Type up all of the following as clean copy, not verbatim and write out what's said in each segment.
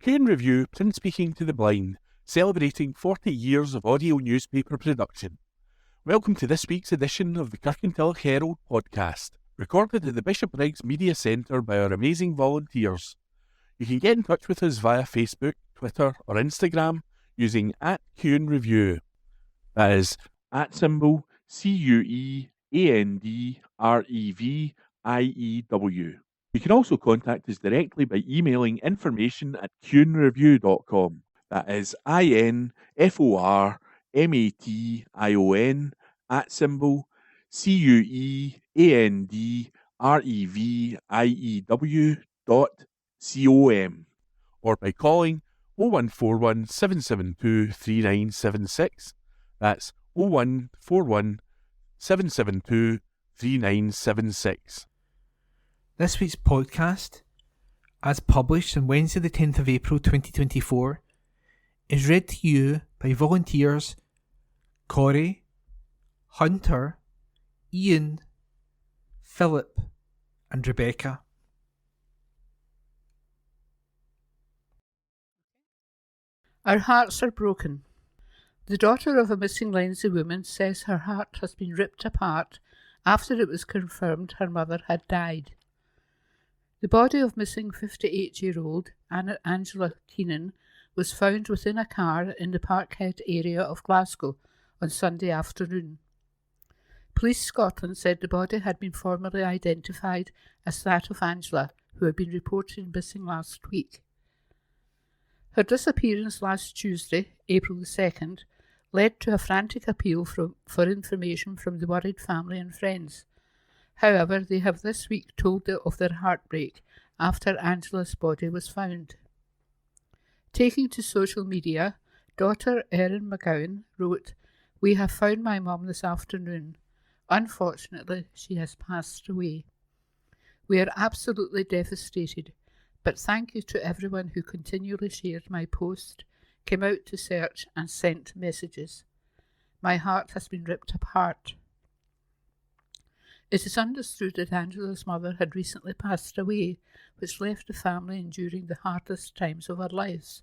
Kane Review, print speaking to the blind, celebrating 40 years of audio newspaper production. Welcome to this week's edition of the Kirkintilloch Herald podcast, recorded at the Bishopbriggs Media Centre by our amazing volunteers. You can get in touch with us via Facebook, Twitter or Instagram using @CueNReview. That is @CueAndReview. You can also contact us directly by emailing information@cuenreview.com. That is INFORMATION @CueAndReview.com, or by calling 0141 772 3976. That's 0141 772 3976. This week's podcast, as published on Wednesday the 10th of April 2024, is read to you by volunteers Corey, Hunter, Ian, Philip and Rebecca. Our hearts are broken. The daughter of a missing Lindsay woman says her heart has been ripped apart after it was confirmed her mother had died. The body of missing 58-year-old Angela Keenan was found within a car in the Parkhead area of Glasgow on Sunday afternoon. Police Scotland said the body had been formally identified as that of Angela, who had been reported missing last week. Her disappearance last Tuesday, April the 2nd, led to a frantic appeal for information from the worried family and friends. However, they have this week told of their heartbreak after Angela's body was found. Taking to social media, daughter Erin McGowan wrote, "We have found my mum this afternoon. Unfortunately, she has passed away. We are absolutely devastated, but thank you to everyone who continually shared my post, came out to search and sent messages. My heart has been ripped apart." It is understood that Angela's mother had recently passed away, which left the family enduring the hardest times of our lives.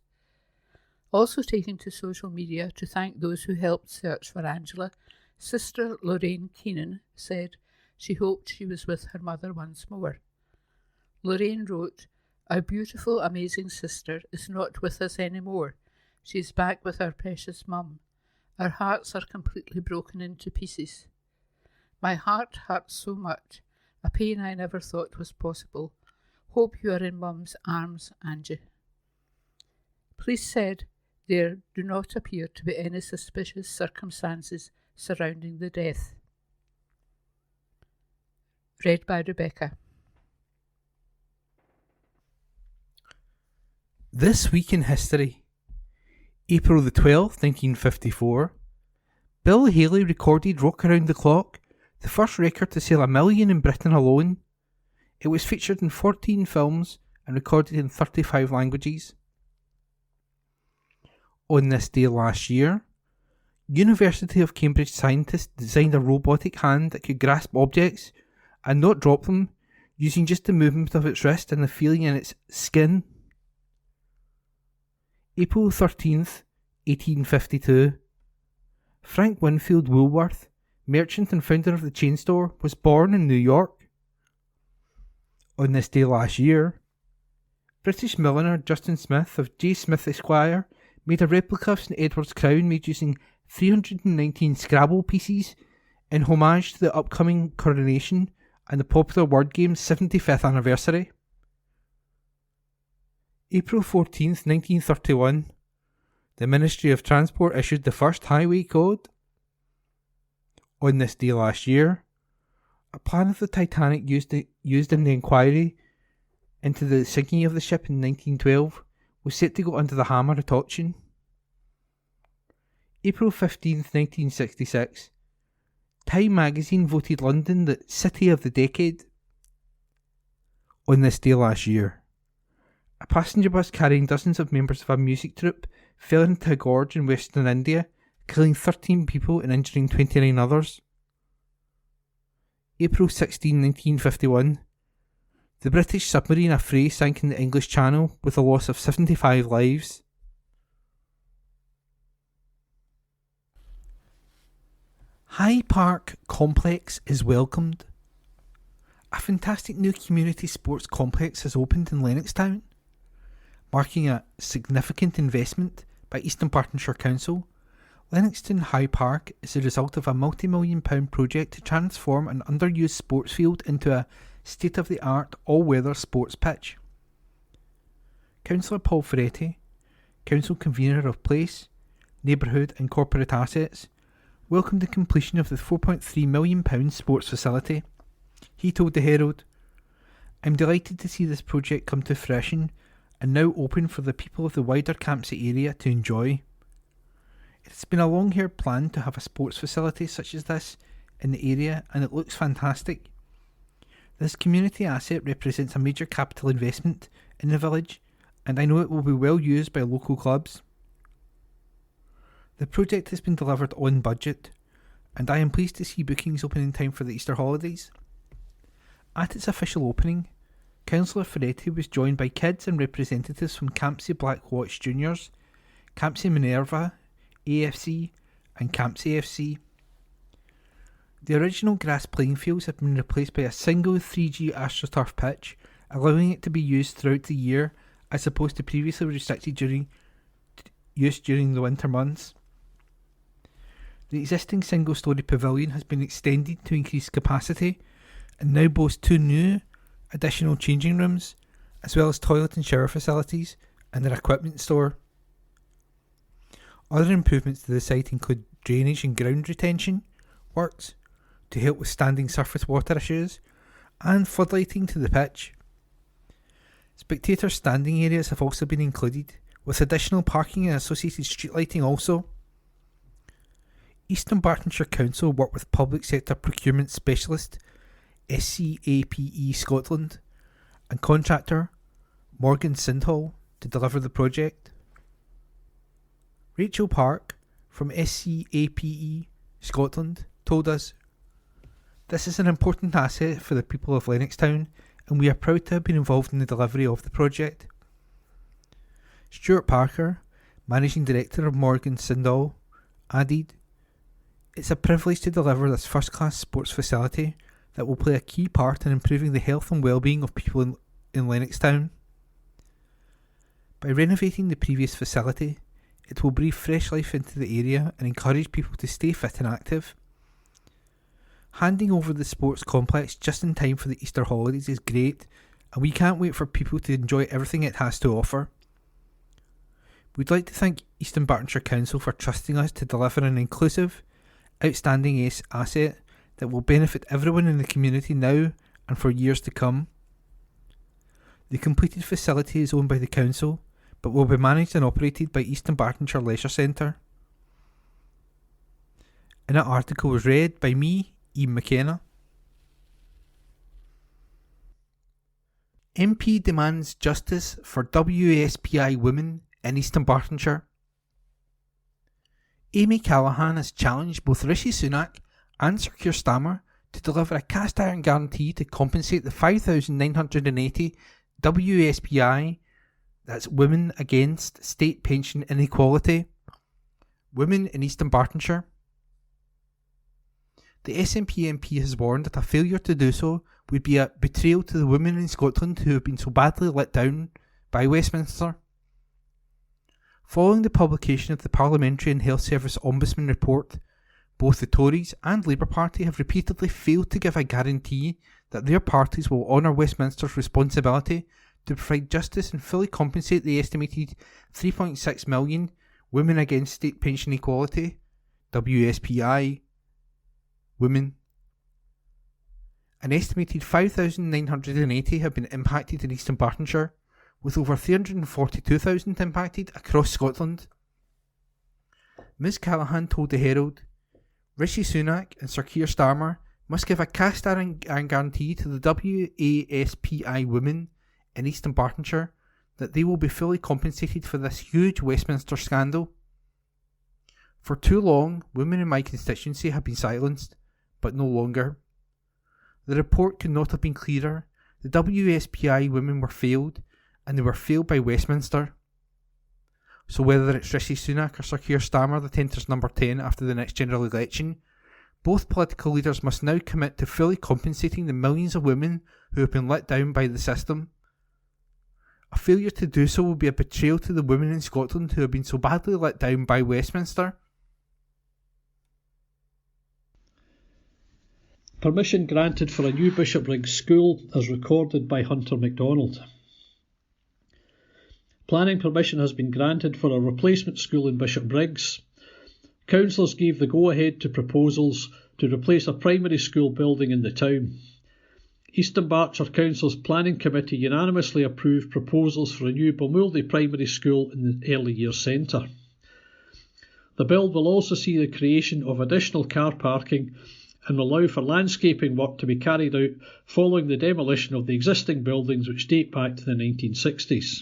Also taking to social media to thank those who helped search for Angela, Sister Lorraine Keenan said she hoped she was with her mother once more. Lorraine wrote, "Our beautiful, amazing sister is not with us anymore. She is back with our precious mum. Our hearts are completely broken into pieces. My heart hurts so much, a pain I never thought was possible. Hope you are in Mum's arms, Angie." Police said there do not appear to be any suspicious circumstances surrounding the death. Read by Rebecca. This week in history. April the 12th, 1954. Bill Haley recorded Rock Around the Clock, the first record to sell 1 million in Britain alone. It was featured in 14 films and recorded in 35 languages. On this day last year, University of Cambridge scientists designed a robotic hand that could grasp objects and not drop them, using just the movement of its wrist and the feeling in its skin. April 13th, 1852. Frank Winfield Woolworth, merchant and founder of the chain store, was born in New York. On this day last year, British milliner Justin Smith of J. Smith Esquire made a replica of St Edward's crown made using 319 Scrabble pieces in homage to the upcoming coronation and the popular word game's 75th anniversary. April 14th, 1931, the Ministry of Transport issued the first highway code. On this day last year, a plan of the Titanic used in the inquiry into the sinking of the ship in 1912 was set to go under the hammer at auction. April 15th, 1966, Time magazine voted London the City of the Decade. On this day last year, a passenger bus carrying dozens of members of a music troupe fell into a gorge in western India, killing 13 people and injuring 29 others. April 16, 1951, The British submarine Affray sank in the English Channel with a loss of 75 lives. High Park Complex is welcomed. A fantastic new community sports complex has opened in Lennoxtown, marking a significant investment by Eastern Bartonshire Council. Lennoxtown High Park is the result of a multi-million-pound project to transform an underused sports field into a state-of-the-art all-weather sports pitch. Councillor Paul Ferretti, Council Convener of Place, Neighbourhood and Corporate Assets, welcomed the completion of the £4.3 million sports facility. He told the Herald, "I'm delighted to see this project come to fruition and now open for the people of the wider Campsie area to enjoy. It has been a long-haired plan to have a sports facility such as this in the area, and it looks fantastic. This community asset represents a major capital investment in the village, and I know it will be well used by local clubs. The project has been delivered on budget, and I am pleased to see bookings open in time for the Easter holidays." At its official opening, Councillor Ferretti was joined by kids and representatives from Campsie Black Watch Juniors, Campsie Minerva AFC and Campsie FC. The original grass playing fields have been replaced by a single 3G AstroTurf pitch, allowing it to be used throughout the year as opposed to previously restricted use during the winter months. The existing single-storey pavilion has been extended to increase capacity and now boasts 2 new additional changing rooms, as well as toilet and shower facilities and an equipment store. Other improvements to the site include drainage and ground retention works to help with standing surface water issues and floodlighting to the pitch. Spectator standing areas have also been included, with additional parking and associated street lighting also. Eastern Bartonshire Council worked with public sector procurement specialist SCAPE Scotland and contractor Morgan Sindhall to deliver the project. Rachel Park from SCAPE Scotland told us, "This is an important asset for the people of Lennoxtown, and we are proud to have been involved in the delivery of the project." Stuart Parker, Managing Director of Morgan Sindhall, added, "It's a privilege to deliver this first-class sports facility that will play a key part in improving the health and well-being of people in Lennoxtown. By renovating the previous facility, it will breathe fresh life into the area and encourage people to stay fit and active. Handing over the sports complex just in time for the Easter holidays is great, and we can't wait for people to enjoy everything it has to offer. We'd like to thank Eastern Bartonshire Council for trusting us to deliver an inclusive, outstanding asset that will benefit everyone in the community now and for years to come. The completed facility is owned by the council, but will be managed and operated by Eastern Bartonshire Leisure Centre." And that article was read by me, Ian McKenna. MP demands justice for WSPI women in Eastern Bartonshire. Amy Callaghan has challenged both Rishi Sunak and Sir Keir Starmer to deliver a cast iron guarantee to compensate the 5,980 WSPI, that's Women Against State Pension Inequality, women in Eastern Bartonshire. The SNP MP has warned that a failure to do so would be a betrayal to the women in Scotland who have been so badly let down by Westminster. Following the publication of the Parliamentary and Health Service Ombudsman report, both the Tories and Labour Party have repeatedly failed to give a guarantee that their parties will honour Westminster's responsibility to provide justice and fully compensate the estimated 3.6 million Women Against State Pension Equality, WSPI, women. An estimated 5,980 have been impacted in Eastern Bartonshire, with over 342,000 impacted across Scotland. Ms Callaghan told the Herald, "Rishi Sunak and Sir Keir Starmer must give a cast iron guarantee to the WASPI women in Eastern Bartonshire that they will be fully compensated for this huge Westminster scandal. For too long, women in my constituency have been silenced, but no longer. The report could not have been clearer The WSPI women were failed, and they were failed by Westminster. So whether it's Rishi Sunak or Sir Keir Starmer that enters number 10 after the next general election, both political leaders must now commit to fully compensating the millions of women who have been let down by the system. A failure to do so will be a betrayal to the women in Scotland who have been so badly let down by Westminster. Permission granted for a new Bishopbriggs school as recorded by Hunter MacDonald. Planning permission has been granted for a replacement school in Bishopbriggs. Councillors gave the go-ahead to proposals to replace a primary school building in the town. Eastern Berkshire Council's Planning Committee unanimously approved proposals for a new Balmooldy Primary School in the Early Years Centre. The build will also see the creation of additional car parking and will allow for landscaping work to be carried out following the demolition of the existing buildings which date back to the 1960s.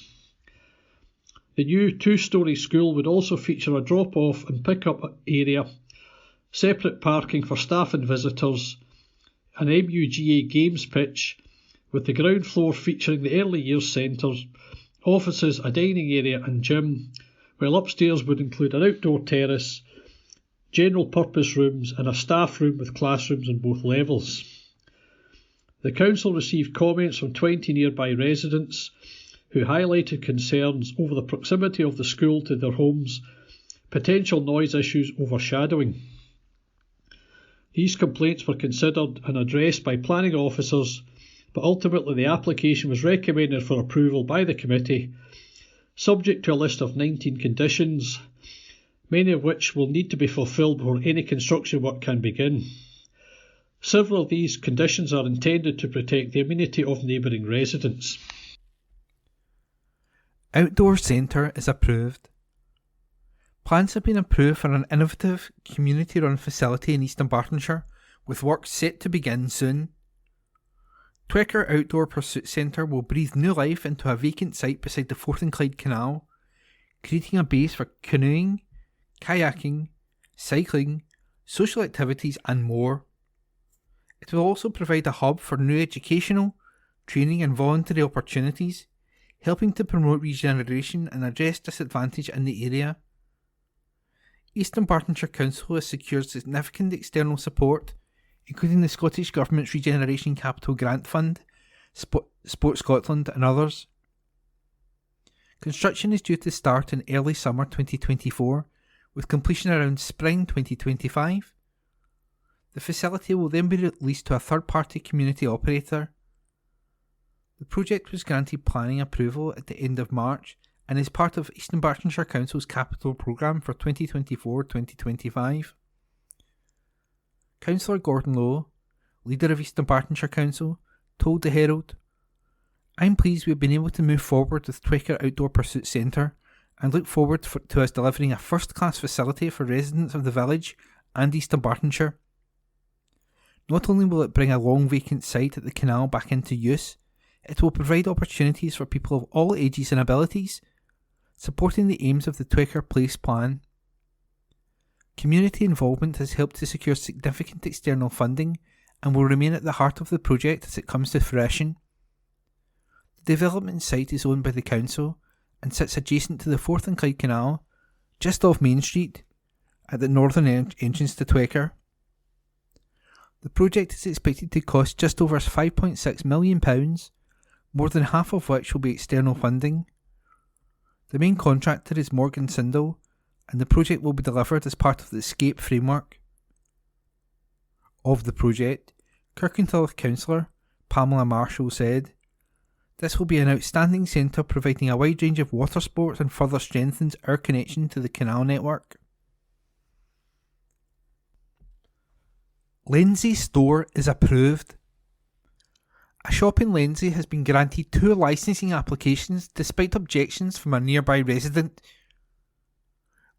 The new two-storey school would also feature a drop-off and pick-up area, separate parking for staff and visitors, an MUGA games pitch, with the ground floor featuring the early years centres, offices, a dining area and gym, while upstairs would include an outdoor terrace, general purpose rooms and a staff room with classrooms on both levels. The council received comments from 20 nearby residents who highlighted concerns over the proximity of the school to their homes, potential noise issues overshadowing. These complaints were considered and addressed by planning officers, but ultimately the application was recommended for approval by the committee, subject to a list of 19 conditions, many of which will need to be fulfilled before any construction work can begin. Several of these conditions are intended to protect the amenity of neighbouring residents. Outdoor Centre is approved. Plans have been approved for an innovative community-run facility in Eastern Bartonshire, with work set to begin soon. Twicker Outdoor Pursuit Centre will breathe new life into a vacant site beside the Forth and Clyde Canal, creating a base for canoeing, kayaking, cycling, social activities and more. It will also provide a hub for new educational, training and voluntary opportunities, helping to promote regeneration and address disadvantage in the area. Eastern Bartonshire Council has secured significant external support, including the Scottish Government's Regeneration Capital Grant Fund, Sport Scotland and others. Construction is due to start in early summer 2024, with completion around spring 2025. The facility will then be released to a third-party community operator. The project was granted planning approval at the end of March and is part of Eastern Bartonshire Council's capital programme for 2024-2025. Councillor Gordon Lowe, leader of Eastern Bartonshire Council, told the Herald, "I'm pleased we've been able to move forward with Twicker Outdoor Pursuit Centre and look forward to us delivering a first-class facility for residents of the village and Eastern Bartonshire. Not only will it bring a long vacant site at the canal back into use, it will provide opportunities for people of all ages and abilities, supporting the aims of the Twicker Place Plan. Community involvement has helped to secure significant external funding and will remain at the heart of the project as it comes to fruition. The development site is owned by the council and sits adjacent to the Forth and Clyde Canal, just off Main Street, at the northern entrance to Twicker. The project is expected to cost just over £5.6 million, more than half of which will be external funding. The main contractor is Morgan Sindall, and the project will be delivered as part of the Escape framework. Of the project, Kirkintilloch councillor Pamela Marshall said, "This will be an outstanding centre providing a wide range of water sports and further strengthens our connection to the canal network." Lenzie Store is approved. A shop in Lenzie has been granted 2 licensing applications despite objections from a nearby resident.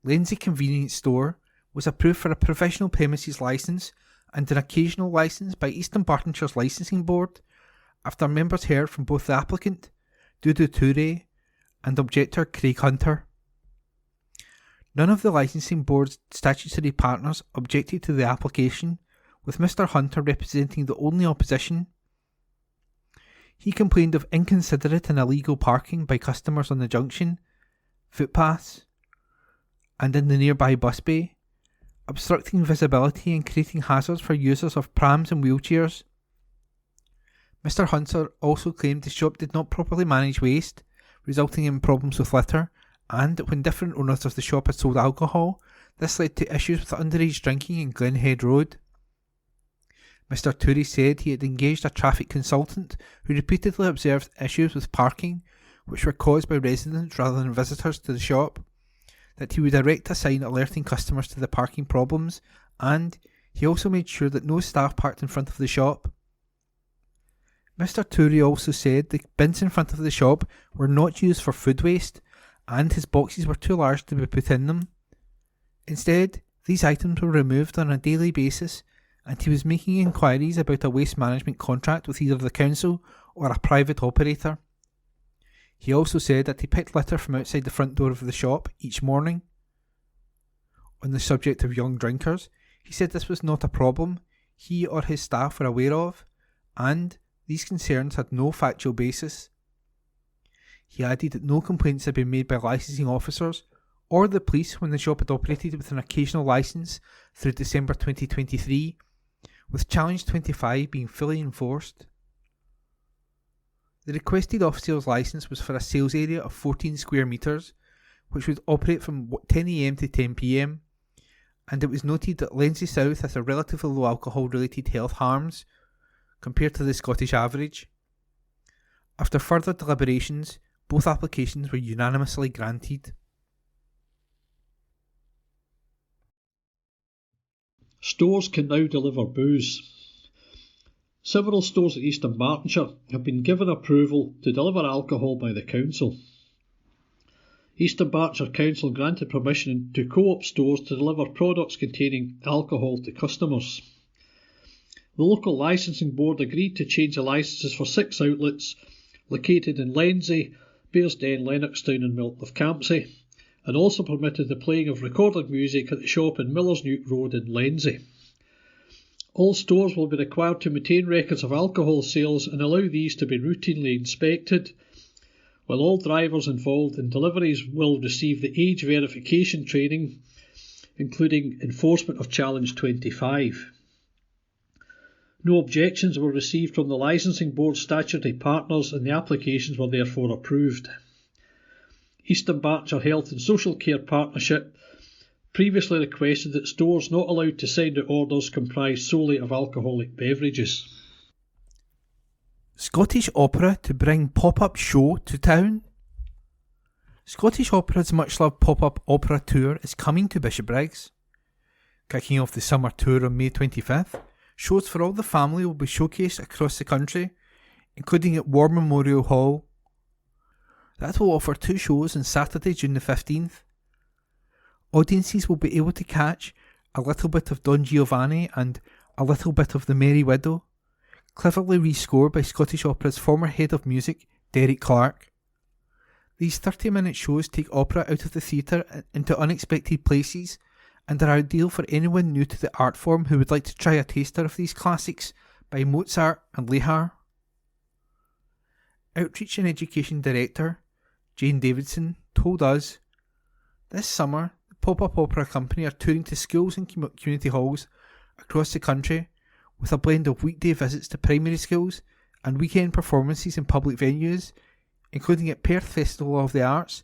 Lenzie Convenience Store was approved for a provisional premises licence and an occasional licence by Eastern Bartonshire's Licensing Board after members heard from both the applicant, Dudu Toure, and objector Craig Hunter. None of the Licensing Board's statutory partners objected to the application, with Mr Hunter representing the only opposition. He complained of inconsiderate and illegal parking by customers on the junction, footpaths, and in the nearby bus bay, obstructing visibility and creating hazards for users of prams and wheelchairs. Mr. Hunter also claimed the shop did not properly manage waste, resulting in problems with litter, and when different owners of the shop had sold alcohol, this led to issues with underage drinking in Glenhead Road. Mr. Toory said he had engaged a traffic consultant who repeatedly observed issues with parking which were caused by residents rather than visitors to the shop, that he would erect a sign alerting customers to the parking problems, and he also made sure that no staff parked in front of the shop. Mr. Toory also said the bins in front of the shop were not used for food waste, and his boxes were too large to be put in them. Instead, these items were removed on a daily basis, and he was making inquiries about a waste management contract with either the council or a private operator. He also said that he picked litter from outside the front door of the shop each morning. On the subject of young drinkers, he said this was not a problem he or his staff were aware of, and these concerns had no factual basis. He added that no complaints had been made by licensing officers or the police when the shop had operated with an occasional licence through December 2023, with Challenge 25 being fully enforced. The requested off-sales licence was for a sales area of 14 square metres, which would operate from 10 AM to 10 PM, and it was noted that Lenzie South has a relatively low alcohol-related health harms compared to the Scottish average. After further deliberations, both applications were unanimously granted. Stores can now deliver booze. Several stores at East Dunbartonshire have been given approval to deliver alcohol by the council. East Dunbartonshire Council granted permission to Co-op stores to deliver products containing alcohol to customers. The local licensing board agreed to change the licences for 6 outlets located in Lenzie, Bearsden, Lennoxtown and Milton Campsie, and also permitted the playing of recorded music at the shop in Millersnewt Road in Lenzie. All stores will be required to maintain records of alcohol sales and allow these to be routinely inspected, while all drivers involved in deliveries will receive the age verification training, including enforcement of Challenge 25. No objections were received from the licensing board's statutory partners and the applications were therefore approved. East Dunbartonshire Health and Social Care Partnership previously requested that stores not allowed to send out orders comprise solely of alcoholic beverages. Scottish Opera to bring pop-up show to town. Scottish Opera's much-loved pop-up opera tour is coming to Bishopbriggs. Kicking off the summer tour on May 25th, shows for all the family will be showcased across the country, including at War Memorial Hall. That will offer 2 shows on Saturday, June the 15th. Audiences will be able to catch a little bit of Don Giovanni and a little bit of The Merry Widow, cleverly rescored by Scottish Opera's former head of music, Derek Clark. These 30-minute shows take opera out of the theatre into unexpected places and are ideal for anyone new to the art form who would like to try a taster of these classics by Mozart and Lehar. Outreach and Education Director Jane Davidson told us, "This summer, the Pop-Up Opera Company are touring to schools and community halls across the country with a blend of weekday visits to primary schools and weekend performances in public venues, including at Perth Festival of the Arts,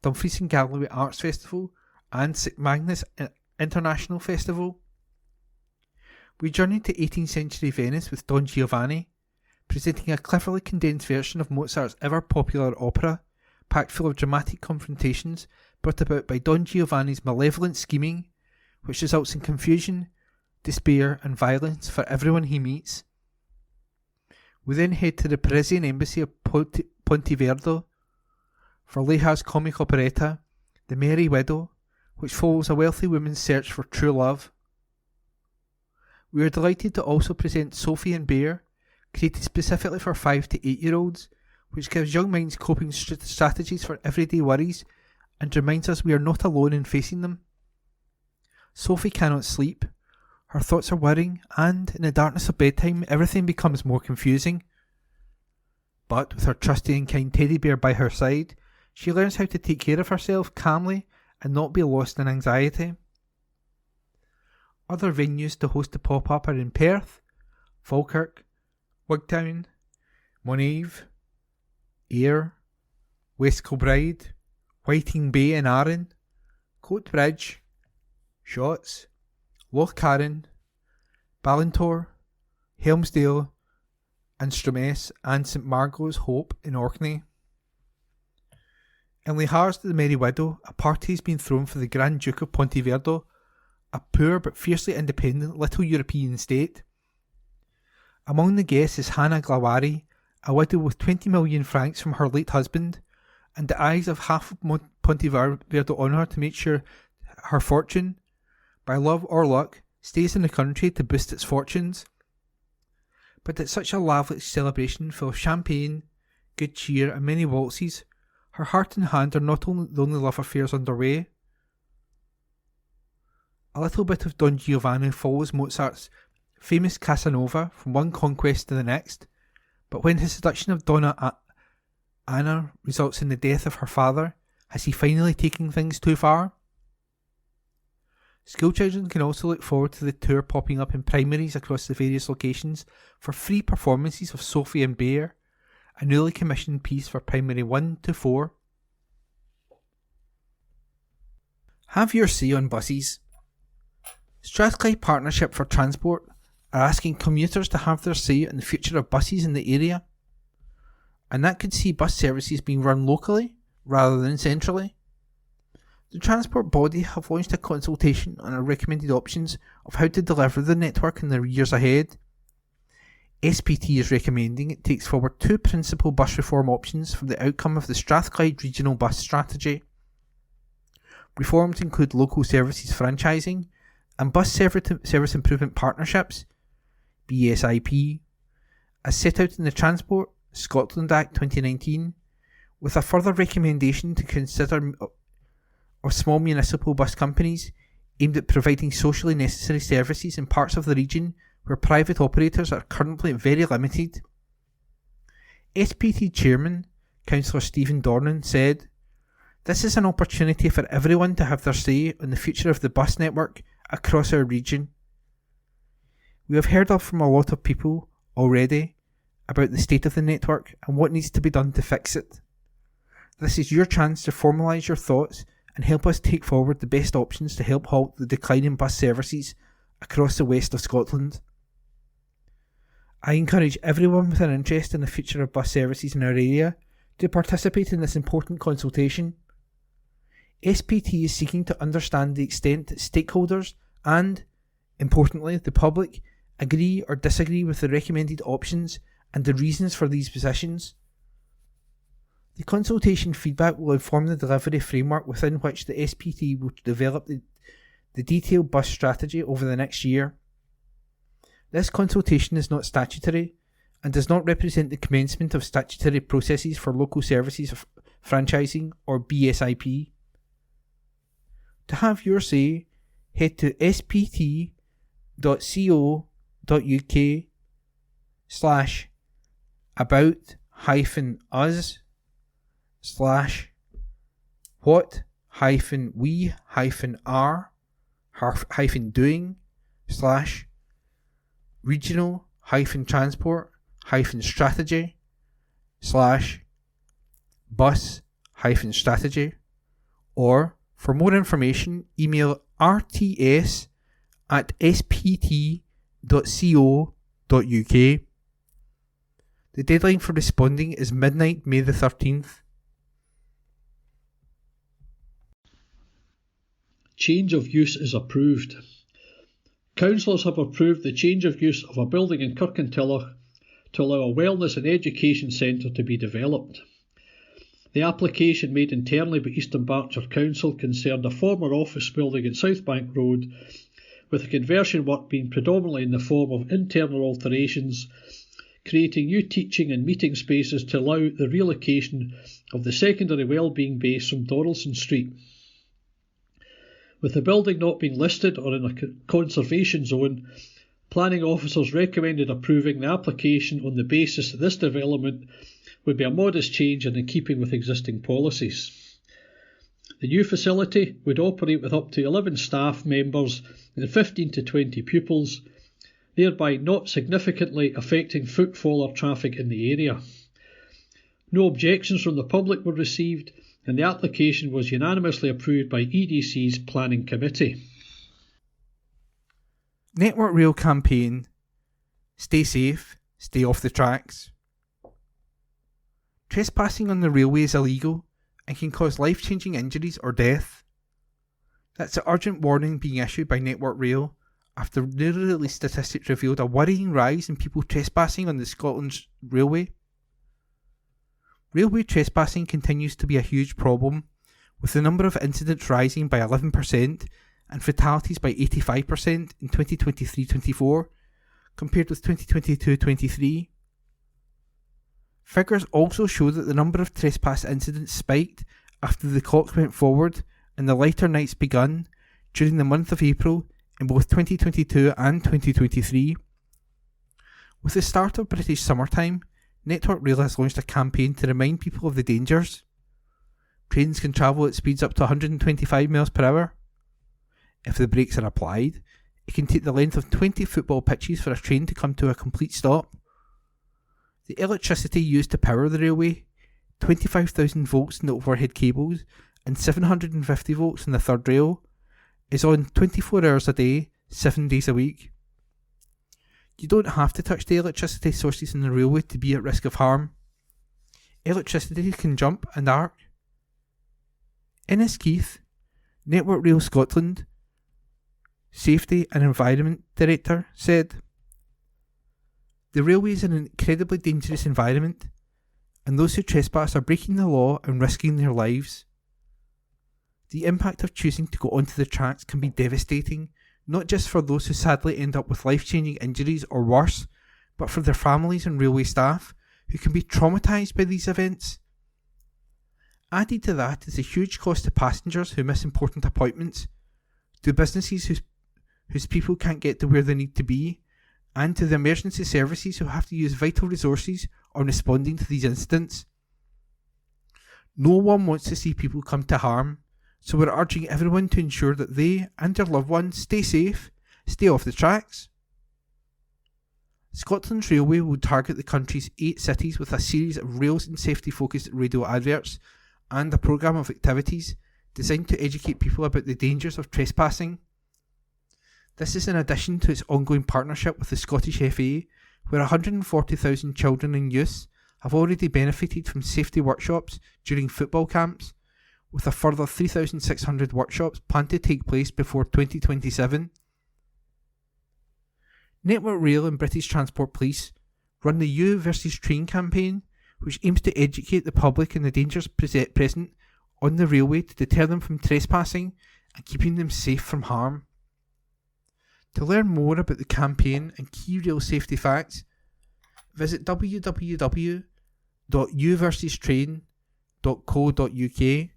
Dumfries and Galloway Arts Festival and St Magnus International Festival." We journeyed to 18th century Venice with Don Giovanni, presenting a cleverly condensed version of Mozart's ever-popular opera, packed full of dramatic confrontations brought about by Don Giovanni's malevolent scheming, which results in confusion, despair and violence for everyone he meets. We then head to the Parisian embassy of Pontevedra for Lehar's comic operetta, The Merry Widow, which follows a wealthy woman's search for true love. We are delighted to also present Sophie and Bear, created specifically for 5 to 8-year-olds, which gives young minds coping strategies for everyday worries and reminds us we are not alone in facing them. Sophie cannot sleep, her thoughts are worrying, and in the darkness of bedtime everything becomes more confusing. But with her trusty and kind teddy bear by her side, she learns how to take care of herself calmly and not be lost in anxiety. Other venues to host the pop-up are in Perth, Falkirk, Wigtown, Monave, Ayr, West Kilbride, Whiting Bay and Arran, Coatbridge, Shotts, Loch Carron, Ballantor, Helmsdale, and Stromess, and St Margot's Hope in Orkney. In Lehars to the Merry Widow, a party has been thrown for the Grand Duke of Pontevedra, a poor but fiercely independent little European state. Among the guests is Hannah Glawari, a widow with 20 million francs from her late husband, and the eyes of half of Pontevedra on her to make sure her fortune, by love or luck, stays in the country to boost its fortunes. But at such a lavish celebration full of champagne, good cheer and many waltzes, her heart and hand are not only the only love affairs underway. A little bit of Don Giovanni follows Mozart's famous Casanova from one conquest to the next, but when his seduction of Donna Anna results in the death of her father, has he finally taken things too far? Schoolchildren can also look forward to the tour popping up in primaries across the various locations for free performances of Sophie and Bear, a newly commissioned piece for primary 1 to 4. Have your say on buses. Strathclyde Partnership for Transport are asking commuters to have their say on the future of buses in the area, and that could see bus services being run locally rather than centrally. The transport body have launched a consultation on our recommended options of how to deliver the network in the years ahead. SPT is recommending it takes forward 2 principal bus reform options from the outcome of the Strathclyde Regional Bus Strategy. Reforms include local services franchising and bus service improvement partnerships, BSIP, as set out in the Transport Scotland Act 2019, with a further recommendation to consider of small municipal bus companies aimed at providing socially necessary services in parts of the region where private operators are currently very limited. SPT Chairman, Councillor Stephen Dornan, said, "This is an opportunity for everyone to have their say on the future of the bus network across our region. We have heard from a lot of people already about the state of the network and what needs to be done to fix it. This is your chance to formalise your thoughts and help us take forward the best options to help halt the decline in bus services across the west of Scotland. I encourage everyone with an interest in the future of bus services in our area to participate in this important consultation. SPT is seeking to understand the extent that stakeholders and, importantly, the public agree or disagree with the recommended options and the reasons for these positions. The consultation feedback will inform the delivery framework within which the SPT will develop the detailed bus strategy over the next year. This consultation is not statutory and does not represent the commencement of statutory processes for local services of franchising or BSIP. To have your say, head to spt.co.uk/about-we-r/regional-transport-strategy/bus-strategy, or for more information email rts@spt.co.uk. The deadline for responding is midnight, May the 13th. Change of use is approved. Councillors have approved the change of use of a building in Kirkintilloch to allow a wellness and education centre to be developed. The application made internally by Eastern Berkshire Council concerned a former office building in Southbank Road, with the conversion work being predominantly in the form of internal alterations, creating new teaching and meeting spaces to allow the relocation of the secondary wellbeing base from Donaldson Street. With the building not being listed or in a conservation zone, planning officers recommended approving the application on the basis that this development would be a modest change and in keeping with existing policies. The new facility would operate with up to 11 staff members and 15 to 20 pupils, thereby not significantly affecting footfall or traffic in the area. No objections from the public were received, and the application was unanimously approved by EDC's Planning Committee. Network Rail campaign: stay safe, stay off the tracks. Trespassing on the railway is illegal and can cause life-changing injuries or death. That's the urgent warning being issued by Network Rail after newly released statistics revealed a worrying rise in people trespassing on the Scotland's railway. Railway trespassing continues to be a huge problem, with the number of incidents rising by 11% and fatalities by 85% in 2023-24 compared with 2022-23. Figures also show that the number of trespass incidents spiked after the clock went forward and the lighter nights begun during the month of April in both 2022 and 2023. With the start of British summertime, Network Rail has launched a campaign to remind people of the dangers. Trains can travel at speeds up to 125 miles per hour. If the brakes are applied, it can take the length of 20 football pitches for a train to come to a complete stop. The electricity used to power the railway, 25,000 volts in the overhead cables and 750 volts in the third rail, is on 24 hours a day, 7 days a week. You don't have to touch the electricity sources in the railway to be at risk of harm. Electricity can jump and arc. Innes Keith, Network Rail Scotland Safety and Environment Director, said, "The railway is an incredibly dangerous environment, and those who trespass are breaking the law and risking their lives. The impact of choosing to go onto the tracks can be devastating, not just for those who sadly end up with life-changing injuries or worse, but for their families and railway staff who can be traumatised by these events. Added to that is a huge cost to passengers who miss important appointments, to businesses whose people can't get to where they need to be, and to the emergency services who have to use vital resources on responding to these incidents. No one wants to see people come to harm, so we're urging everyone to ensure that they and their loved ones stay safe, stay off the tracks." Scotland's Railway will target the country's 8 cities with a series of rails and safety focused radio adverts and a programme of activities designed to educate people about the dangers of trespassing. This is in addition to its ongoing partnership with the Scottish FA, where 140,000 children and youths have already benefited from safety workshops during football camps, with a further 3,600 workshops planned to take place before 2027. Network Rail and British Transport Police run the You versus Train campaign, which aims to educate the public on the dangers present on the railway to deter them from trespassing and keeping them safe from harm. To learn more about the campaign and key rail safety facts, visit www.youversustrain.co.uk.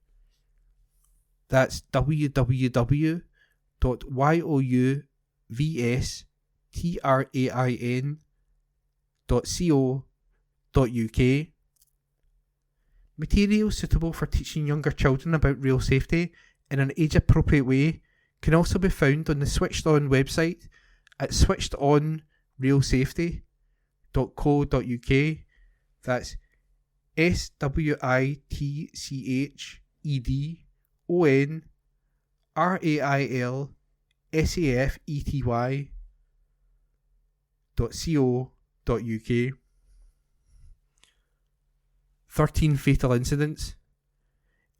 That's www.youversustrain.co.uk. Materials suitable for teaching younger children about rail safety in an age-appropriate way can also be found on the Switched On website at switchedonrailsafety.co.uk. That's switchedonrailsafety.co.uk. 13 fatal incidents.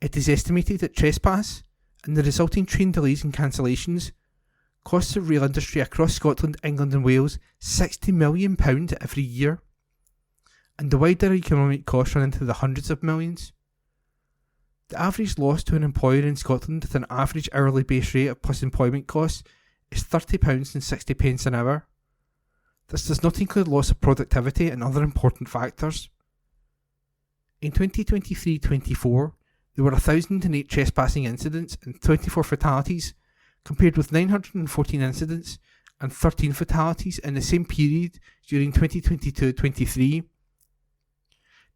It is estimated that trespass and the resulting train delays and cancellations costs the rail industry across Scotland, England and Wales £60 million every year, and the wider economic costs run into the hundreds of millions. The average loss to an employer in Scotland at an average hourly base rate of plus employment costs is £30.60 an hour. This does not include loss of productivity and other important factors. In 2023-24, there were 1,008 trespassing incidents and 24 fatalities, compared with 914 incidents and 13 fatalities in the same period during 2022-23.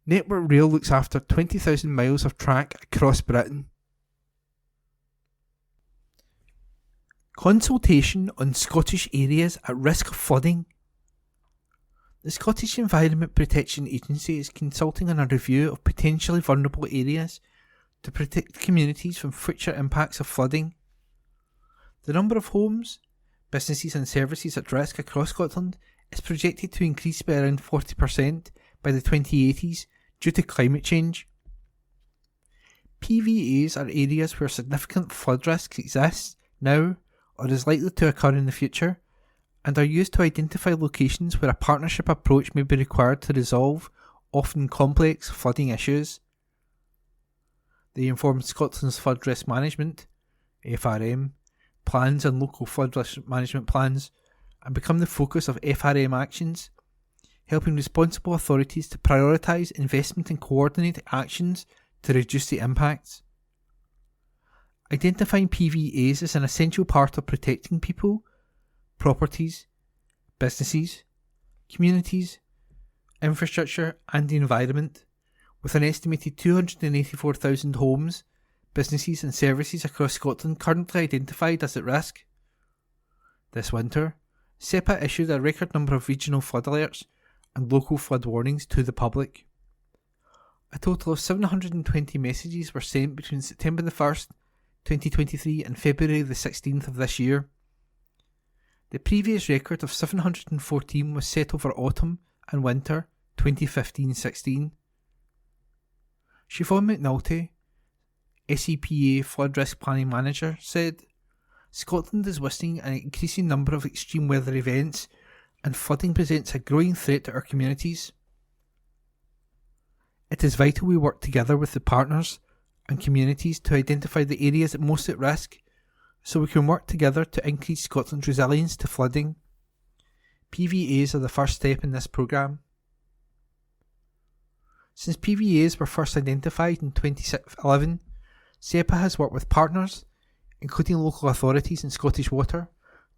Network Rail looks after 20,000 miles of track across Britain. Consultation on Scottish areas at risk of flooding. The Scottish Environment Protection Agency is consulting on a review of potentially vulnerable areas to protect communities from future impacts of flooding. The number of homes, businesses and services at risk across Scotland is projected to increase by around 40% by the 2080s due to climate change. PVAs are areas where significant flood risk exists now or is likely to occur in the future, and are used to identify locations where a partnership approach may be required to resolve often complex flooding issues. They inform Scotland's Flood Risk Management (FRM) plans and local flood risk management plans, and become the focus of FRM actions, helping responsible authorities to prioritise investment and coordinate actions to reduce the impacts. Identifying PVAs is an essential part of protecting people, properties, businesses, communities, infrastructure and the environment, with an estimated 284,000 homes, businesses and services across Scotland currently identified as at risk. This winter, SEPA issued a record number of regional flood alerts and local flood warnings to the public. A total of 720 messages were sent between September the 1st, 2023 and February the 16th of this year. The previous record of 714 was set over autumn and winter 2015-16. Siobhan McNulty, SEPA Flood Risk Planning Manager, said, "Scotland is witnessing an increasing number of extreme weather events, and flooding presents a growing threat to our communities. It is vital we work together with the partners and communities to identify the areas most at risk, so we can work together to increase Scotland's resilience to flooding. PVAs are the first step in this programme." Since PVAs were first identified in 2011, SEPA has worked with partners, including local authorities and Scottish Water,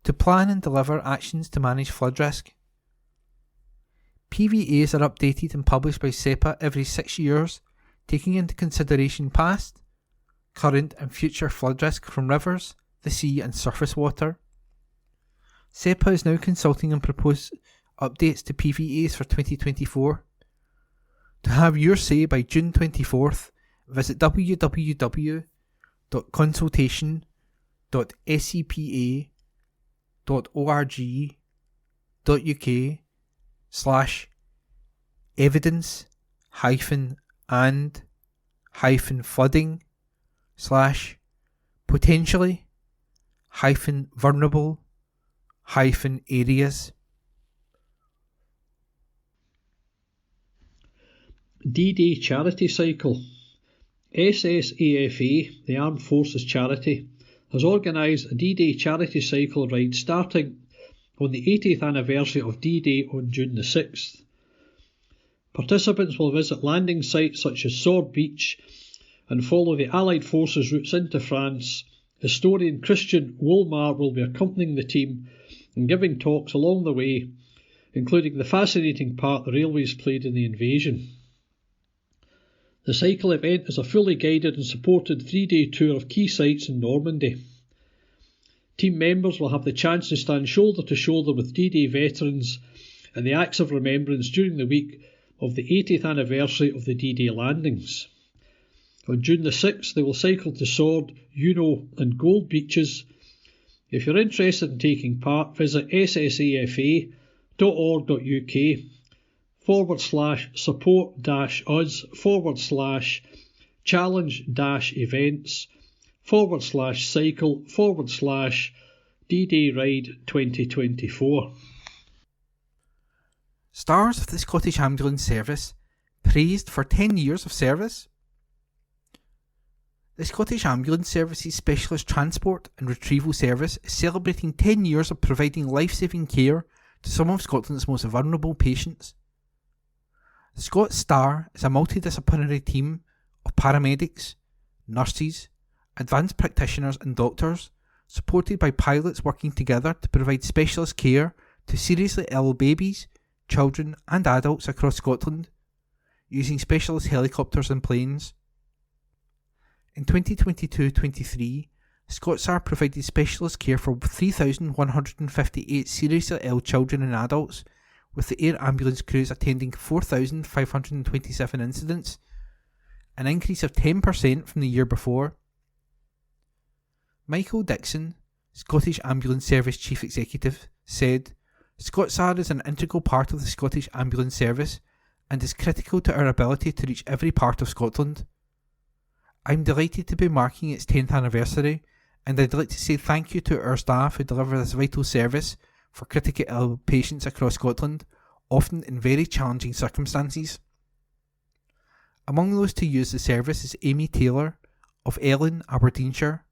to plan and deliver actions to manage flood risk. PVAs are updated and published by SEPA every 6 years, taking into consideration past, current and future flood risk from rivers, the sea and surface water. SEPA is now consulting and propose updates to PVAs for 2024. To have your say by June 24th, visit www.consultation.scpa.org/evidence-flooding/potentially-vulnerable-areas. D-Day Charity Cycle. SSAFA, the Armed Forces Charity, has organised a D-Day Charity Cycle ride starting on the 80th anniversary of D-Day on June the 6th. Participants will visit landing sites such as Sword Beach and follow the Allied Forces routes into France. Historian Christian Wolmar will be accompanying the team and giving talks along the way, including the fascinating part the railways played in the invasion. The cycle event is a fully guided and supported 3-day tour of key sites in Normandy. Team members will have the chance to stand shoulder to shoulder with D-Day veterans in the acts of remembrance during the week of the 80th anniversary of the D-Day landings. On June the 6th, they will cycle to Sword, Uno and Gold beaches. If you're interested in taking part, visit ssa.org.uk/support-us/challenge-events/cycle/D-Day Ride 2024. Stars of the Scottish Ambulance Service praised for 10 years of service. The Scottish Ambulance Service's Specialist Transport and Retrieval Service is celebrating 10 years of providing life-saving care to some of Scotland's most vulnerable patients. The Scots Star is a multidisciplinary team of paramedics, nurses, advanced practitioners and doctors, supported by pilots working together to provide specialist care to seriously ill babies, children and adults across Scotland, using specialist helicopters and planes. In 2022-23, ScottSAR provided specialist care for 3,158 seriously ill children and adults, with the air ambulance crews attending 4,527 incidents, an increase of 10% from the year before. Michael Dixon, Scottish Ambulance Service Chief Executive, said, "ScottSAR is an integral part of the Scottish Ambulance Service and is critical to our ability to reach every part of Scotland. I'm delighted to be marking its 10th anniversary, and I'd like to say thank you to our staff who deliver this vital service for critically ill patients across Scotland, often in very challenging circumstances." Among those to use the service is Amy Taylor of Ellen, Aberdeenshire,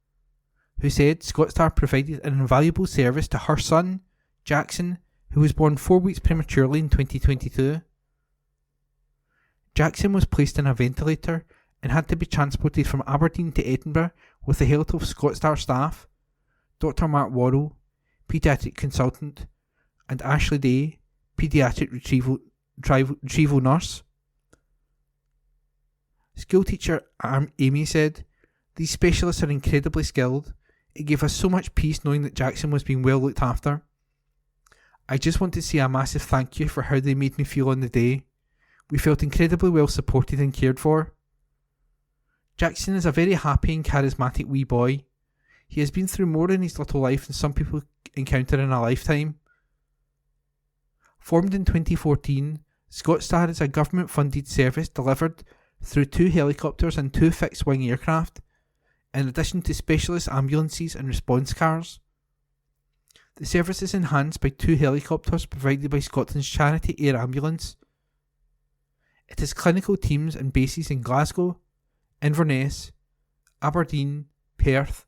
who said ScottSAR provided an invaluable service to her son, Jackson, who was born 4 weeks prematurely in 2022. Jackson was placed in a ventilator and had to be transported from Aberdeen to Edinburgh with the help of ScottSAR staff, Dr. Mark Worrell, paediatric consultant, and Ashley Day, paediatric retrieval nurse. Schoolteacher Amy said, "These specialists are incredibly skilled. It gave us so much peace knowing that Jackson was being well looked after. I just want to say a massive thank you for how they made me feel on the day. We felt incredibly well supported and cared for." Jackson is a very happy and charismatic wee boy. He has been through more in his little life than some people encounter in a lifetime. Formed in 2014, ScottSAR is a government-funded service delivered through 2 helicopters and 2 fixed-wing aircraft, in addition to specialist ambulances and response cars. The service is enhanced by 2 helicopters provided by Scotland's charity Air Ambulance. It has clinical teams and bases in Glasgow, Inverness, Aberdeen, Perth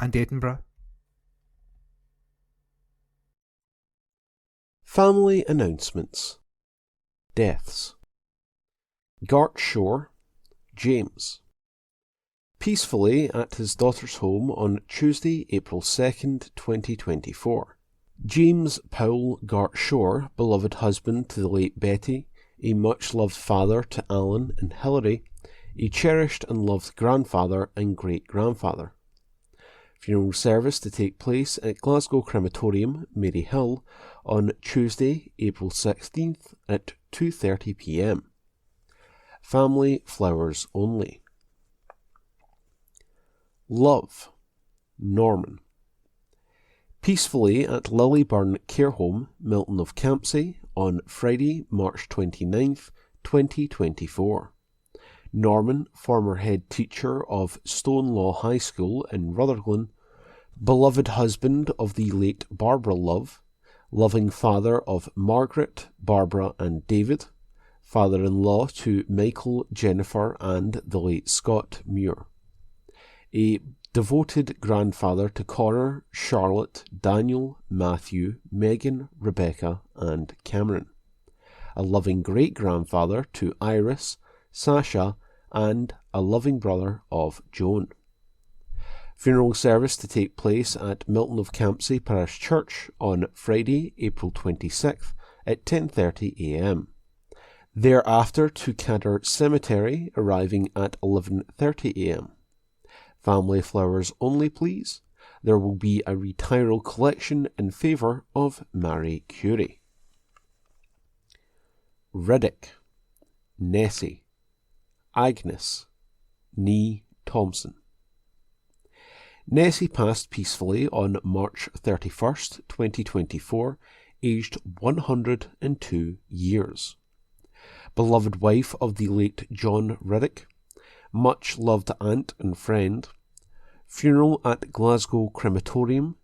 and Edinburgh. Family announcements. Deaths. Gart Shore, James. Peacefully at his daughter's home on Tuesday, April 2nd, 2024. James Powell Gart Shore, beloved husband to the late Betty, a much-loved father to Alan and Hilary, a cherished and loved grandfather and great-grandfather. Funeral service to take place at Glasgow Crematorium, Maryhill, on Tuesday, April 16th at 2:30 p.m. Family flowers only. Love, Norman. Peacefully at Lilyburn Care Home, Milton of Campsie, on Friday, March 29th, 2024. Norman, former head teacher of Stonelaw High School in Rutherglen, beloved husband of the late Barbara Love, loving father of Margaret, Barbara and David, father-in-law to Michael, Jennifer and the late Scott Muir. A devoted grandfather to Connor, Charlotte, Daniel, Matthew, Megan, Rebecca and Cameron. A loving great-grandfather to Iris, Sasha and a loving brother of Joan. Funeral service to take place at Milton of Campsie Parish Church on Friday, April 26th at 10:30 a.m. Thereafter to Cadder Cemetery, arriving at 11:30 a.m. Family flowers only, please. There will be a retiral collection in favour of Mary Curie. Riddick, Nessie, Agnes, Nee Thompson. Nessie passed peacefully on March 31st, 2024, aged 102 years. Beloved wife of the late John Riddick, much loved aunt and friend. Funeral at Glasgow Crematorium,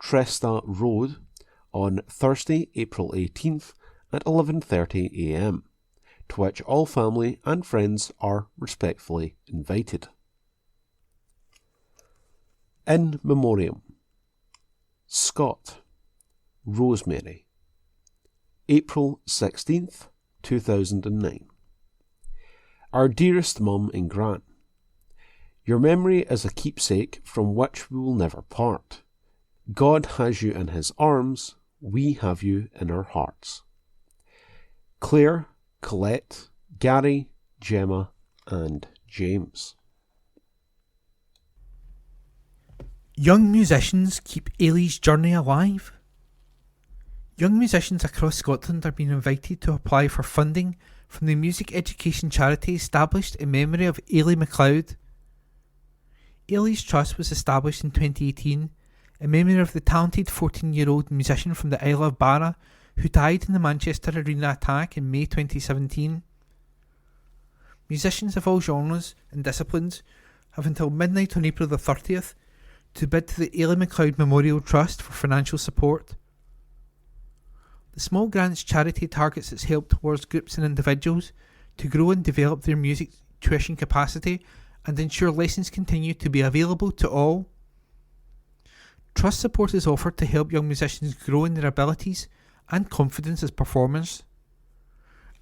Tresta Road, on Thursday, April 18th at 11:30 a.m, to which all family and friends are respectfully invited. In Memoriam. Scott, Rosemary. April 16th, 2009. Our dearest Mum and Gran, your memory is a keepsake from which we will never part. God has you in his arms, we have you in our hearts. Claire, Colette, Gary, Gemma and James. Young musicians keep Ailey's journey alive. Young musicians across Scotland are being invited to apply for funding from the music education charity established in memory of Ailey MacLeod. Ailey's Trust was established in 2018 in memory of the talented 14-year-old musician from the Isle of Barra who died in the Manchester Arena attack in May 2017. Musicians of all genres and disciplines have until midnight on April the 30th to bid to the Ailey MacLeod Memorial Trust for financial support. The small grants charity targets its help towards groups and individuals to grow and develop their music tuition capacity and ensure lessons continue to be available to all. Trust support is offered to help young musicians grow in their abilities and confidence as performers.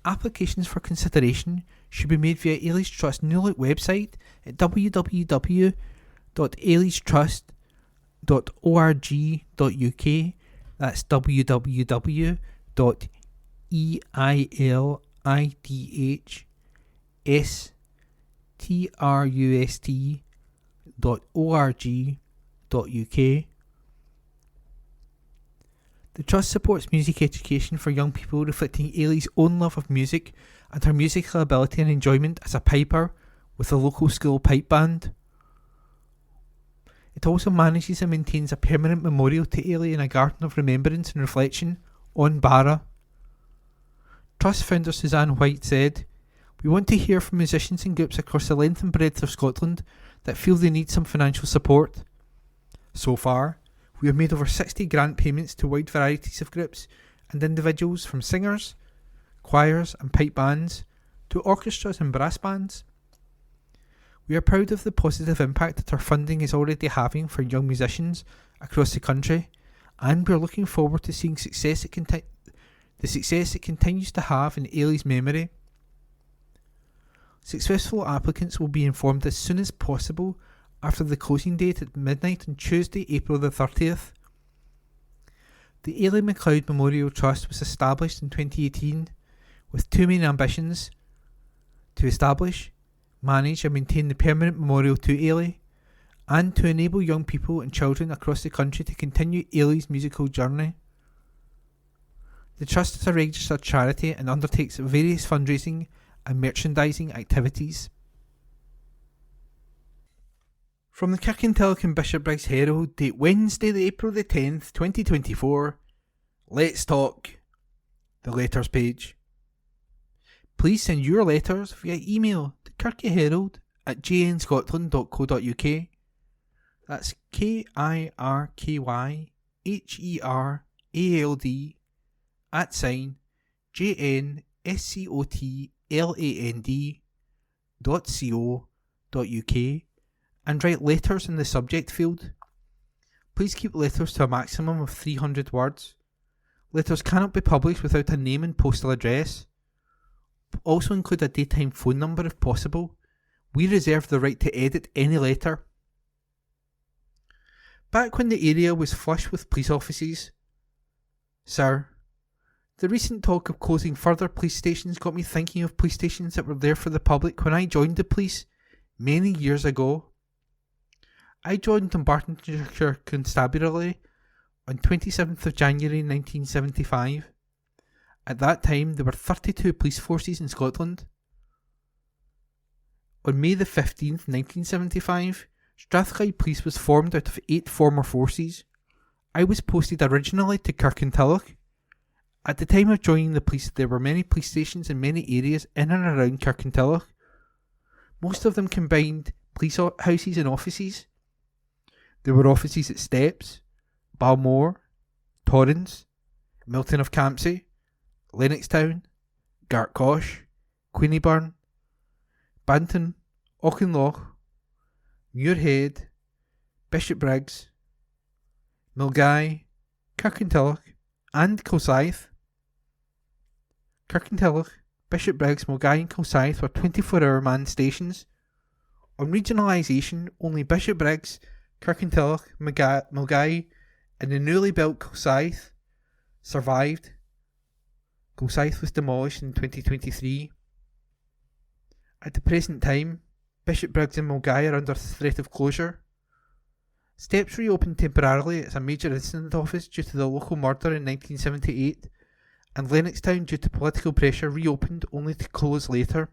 Applications for consideration should be made via Ailey's Trust New Look website at www.aileystrust.org.uk. That's www.aileystrust.org.uk. The Trust supports music education for young people, reflecting Ailey's own love of music and her musical ability and enjoyment as a piper with the local school pipe band. It also manages and maintains a permanent memorial to Ailey in a garden of remembrance and reflection on Barra. Trust founder Suzanne White said, "We want to hear from musicians and groups across the length and breadth of Scotland that feel they need some financial support. So far, we have made over 60 grant payments to wide varieties of groups and individuals, from singers, choirs and pipe bands to orchestras and brass bands. We are proud of the positive impact that our funding is already having for young musicians across the country, and we are looking forward to seeing the success it continues to have in Ailey's memory. Successful applicants will be informed as soon as possible after the closing date at midnight on Tuesday, April the 30th. The Ailey MacLeod Memorial Trust was established in 2018 with two main ambitions: to establish, manage and maintain the permanent memorial to Ailey, and to enable young people and children across the country to continue Ailey's musical journey. The Trust is a registered charity and undertakes various fundraising and merchandising activities. From the Kirkintilloch and Bishopbriggs Herald, date Wednesday, April the 10th, 2024, let's talk the letters page. Please send your letters via email to kirkyherald@jnscotland.co.uk. That's KIRKYHERALD@JNSCOTLAND.co.uk, and write letters in the subject field. Please keep letters to a maximum of 300 words. Letters cannot be published without a name and postal address. Also include a daytime phone number if possible. We reserve the right to edit any letter. Back when the area was flush with police offices. Sir, the recent talk of closing further police stations got me thinking of police stations that were there for the public when I joined the police many years ago. I joined Dumbartonshire Constabulary on 27th of January 1975. At that time, there were 32 police forces in Scotland. On May the 15th, 1975, Strathclyde Police was formed out of 8 former forces. I was posted originally to Kirkintilloch. At the time of joining the police, there were many police stations in many areas in and around Kirkintilloch. Most of them combined police houses and offices. There were offices at Steps, Balmore, Torrens, Milton of Campsie, Lennoxtown, Gartcosh, Queenieburn, Banton, Auchinloch, Muirhead, Bishopbriggs, Milngavie, Kirkintilloch and Kilsyth. Kirkintilloch, Bishopbriggs, Milngavie and Kilsyth were 24-hour manned stations. On regionalisation, only Bishopbriggs, Kirkintilloch, Milngavie and the newly built Kilsyth survived. Kilsyth was demolished in 2023. At the present time, Bishopbriggs and Mulgai are under threat of closure. Steps reopened temporarily as a major incident office due to the local murder in 1978, and Lennoxtown, due to political pressure, reopened only to close later.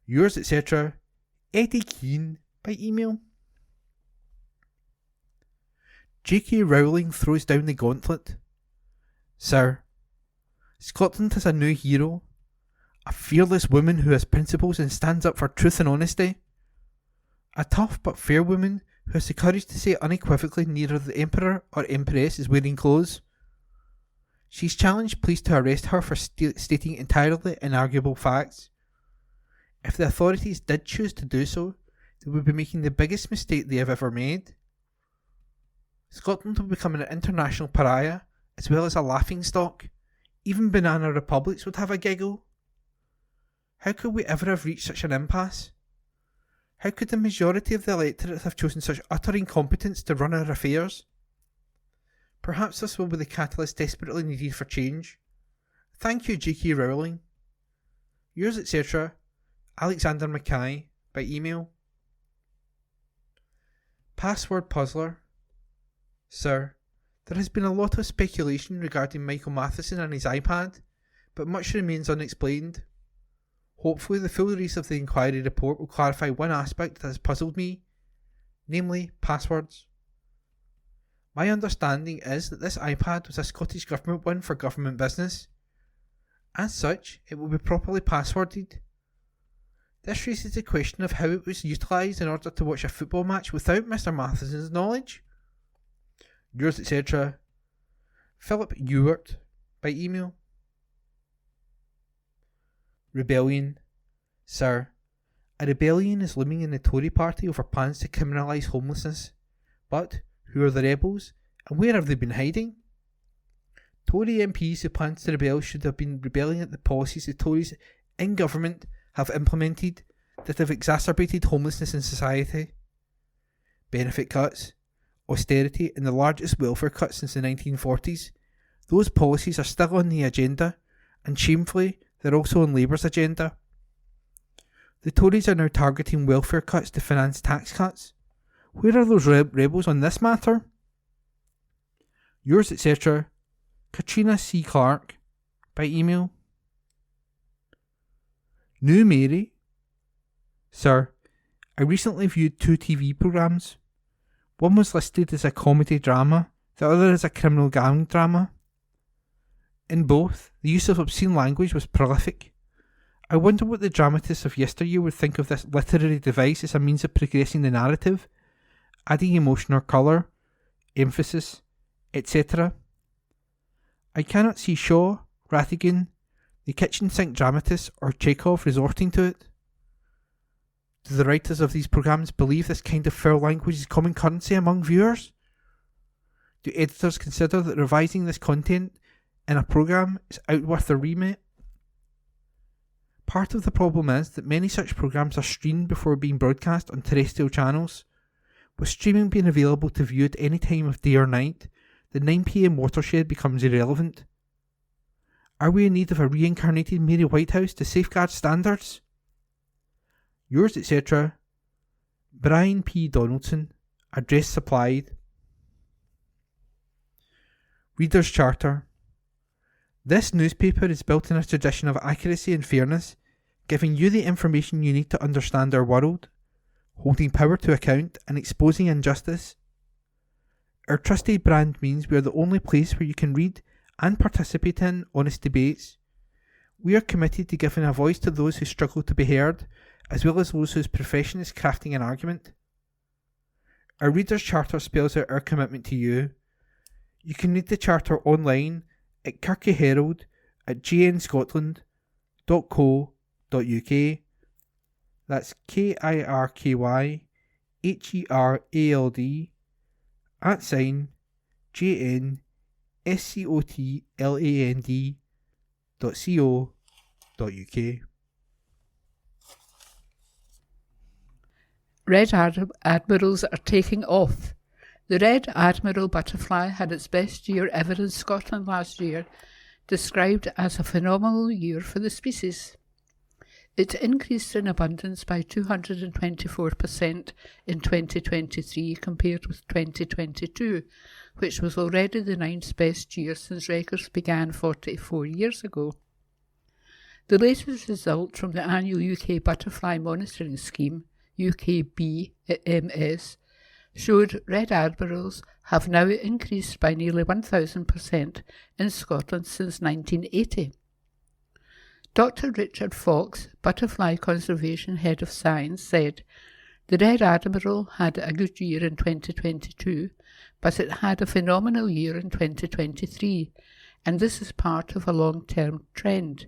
Yours, etc., Eddie Keane, by email. J.K. Rowling throws down the gauntlet. Sir, Scotland has a new hero, a fearless woman who has principles and stands up for truth and honesty. A tough but fair woman who has the courage to say unequivocally neither the Emperor or Empress is wearing clothes. She's challenged police to arrest her for stating entirely inarguable facts. If the authorities did choose to do so, they would be making the biggest mistake they have ever made. Scotland will become an international pariah, as well as a laughingstock. Even banana republics would have a giggle. How could we ever have reached such an impasse? How could the majority of the electorate have chosen such utter incompetence to run our affairs? Perhaps this will be the catalyst desperately needed for change. Thank you, J.K. Rowling. Yours, etc., Alexander Mackay, by email. Password Puzzler. Sir, there has been a lot of speculation regarding Michael Matheson and his iPad, but much remains unexplained. Hopefully the full release of the inquiry report will clarify one aspect that has puzzled me, namely passwords. My understanding is that this iPad was a Scottish Government one for government business. As such, it will be properly passworded. This raises the question of how it was utilised in order to watch a football match without Mr. Matheson's knowledge. Yours, etc., Philip Ewart, by email. Rebellion. Sir, a rebellion is looming in the Tory party over plans to criminalise homelessness. But who are the rebels, and where have they been hiding? Tory MPs who plan to rebel should have been rebelling at the policies the Tories in government have implemented that have exacerbated homelessness in society. Benefit cuts, austerity, and the largest welfare cuts since the 1940s. Those policies are still on the agenda, and shamefully, they're also on Labour's agenda. The Tories are now targeting welfare cuts to finance tax cuts. Where are those rebels on this matter? Yours, etc., Katrina C. Clark, by email. New Mary. Sir, I recently viewed 2 TV programmes. One was listed as a comedy drama, the other as a criminal gang drama. In both, the use of obscene language was prolific. I wonder what the dramatists of yesteryear would think of this literary device as a means of progressing the narrative, adding emotion or colour, emphasis, etc. I cannot see Shaw, Rattigan, the kitchen sink dramatists, or Chekhov resorting to it. Do the writers of these programmes believe this kind of foul language is common currency among viewers? Do editors consider that revising this content in a programme is outworth their remit? Part of the problem is that many such programmes are streamed before being broadcast on terrestrial channels. With streaming being available to view at any time of day or night, the 9 PM watershed becomes irrelevant. Are we in need of a reincarnated Mary Whitehouse to safeguard standards? Yours, etc., Brian P. Donaldson, address supplied. Reader's Charter. This newspaper is built in a tradition of accuracy and fairness, giving you the information you need to understand our world, holding power to account and exposing injustice. Our trusted brand means we are the only place where you can read and participate in honest debates. We are committed to giving a voice to those who struggle to be heard, as well as those whose profession is crafting an argument. Our Reader's Charter spells out our commitment to you. You can read the Charter online at Kirkintilloch Herald at jnscotland.co.uk. That's KIRKYHERALD @JNScotland.co.uk. Red Admirals are taking off. The Red Admiral butterfly had its best year ever in Scotland last year, described as a phenomenal year for the species. It increased in abundance by 224% in 2023 compared with 2022, which was already the 9th best year since records began 44 years ago. The latest result from the annual UK Butterfly Monitoring Scheme, UKBMS, showed red admirals have now increased by nearly 1,000% in Scotland since 1980. Dr. Richard Fox, Butterfly Conservation Head of Science, said, "The Red Admiral had a good year in 2022, but it had a phenomenal year in 2023, and this is part of a long-term trend.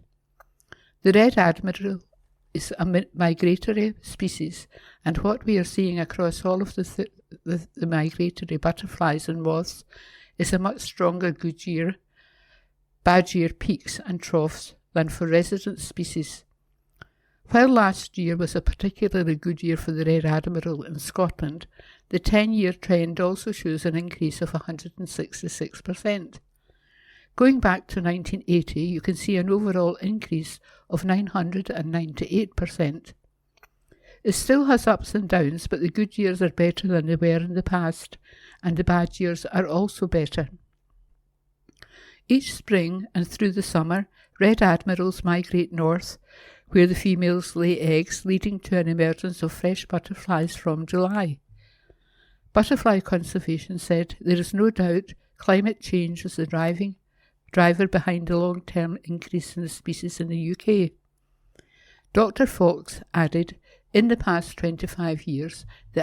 The Red Admiral is a migratory species, and what we are seeing across all of the migratory butterflies and moths is a much stronger bad year peaks and troughs than for resident species. While last year was a particularly good year for the Red Admiral in Scotland, the 10-year trend also shows an increase of 166%. Going back to 1980, you can see an overall increase of 998%. It still has ups and downs, but the good years are better than they were in the past, and the bad years are also better. Each spring and through the summer, red admirals migrate north, where the females lay eggs, leading to an emergence of fresh butterflies from July. Butterfly Conservation said there is no doubt climate change is the driver behind the long-term increase in the species in the UK. Dr. Fox added, in the past 25 years, the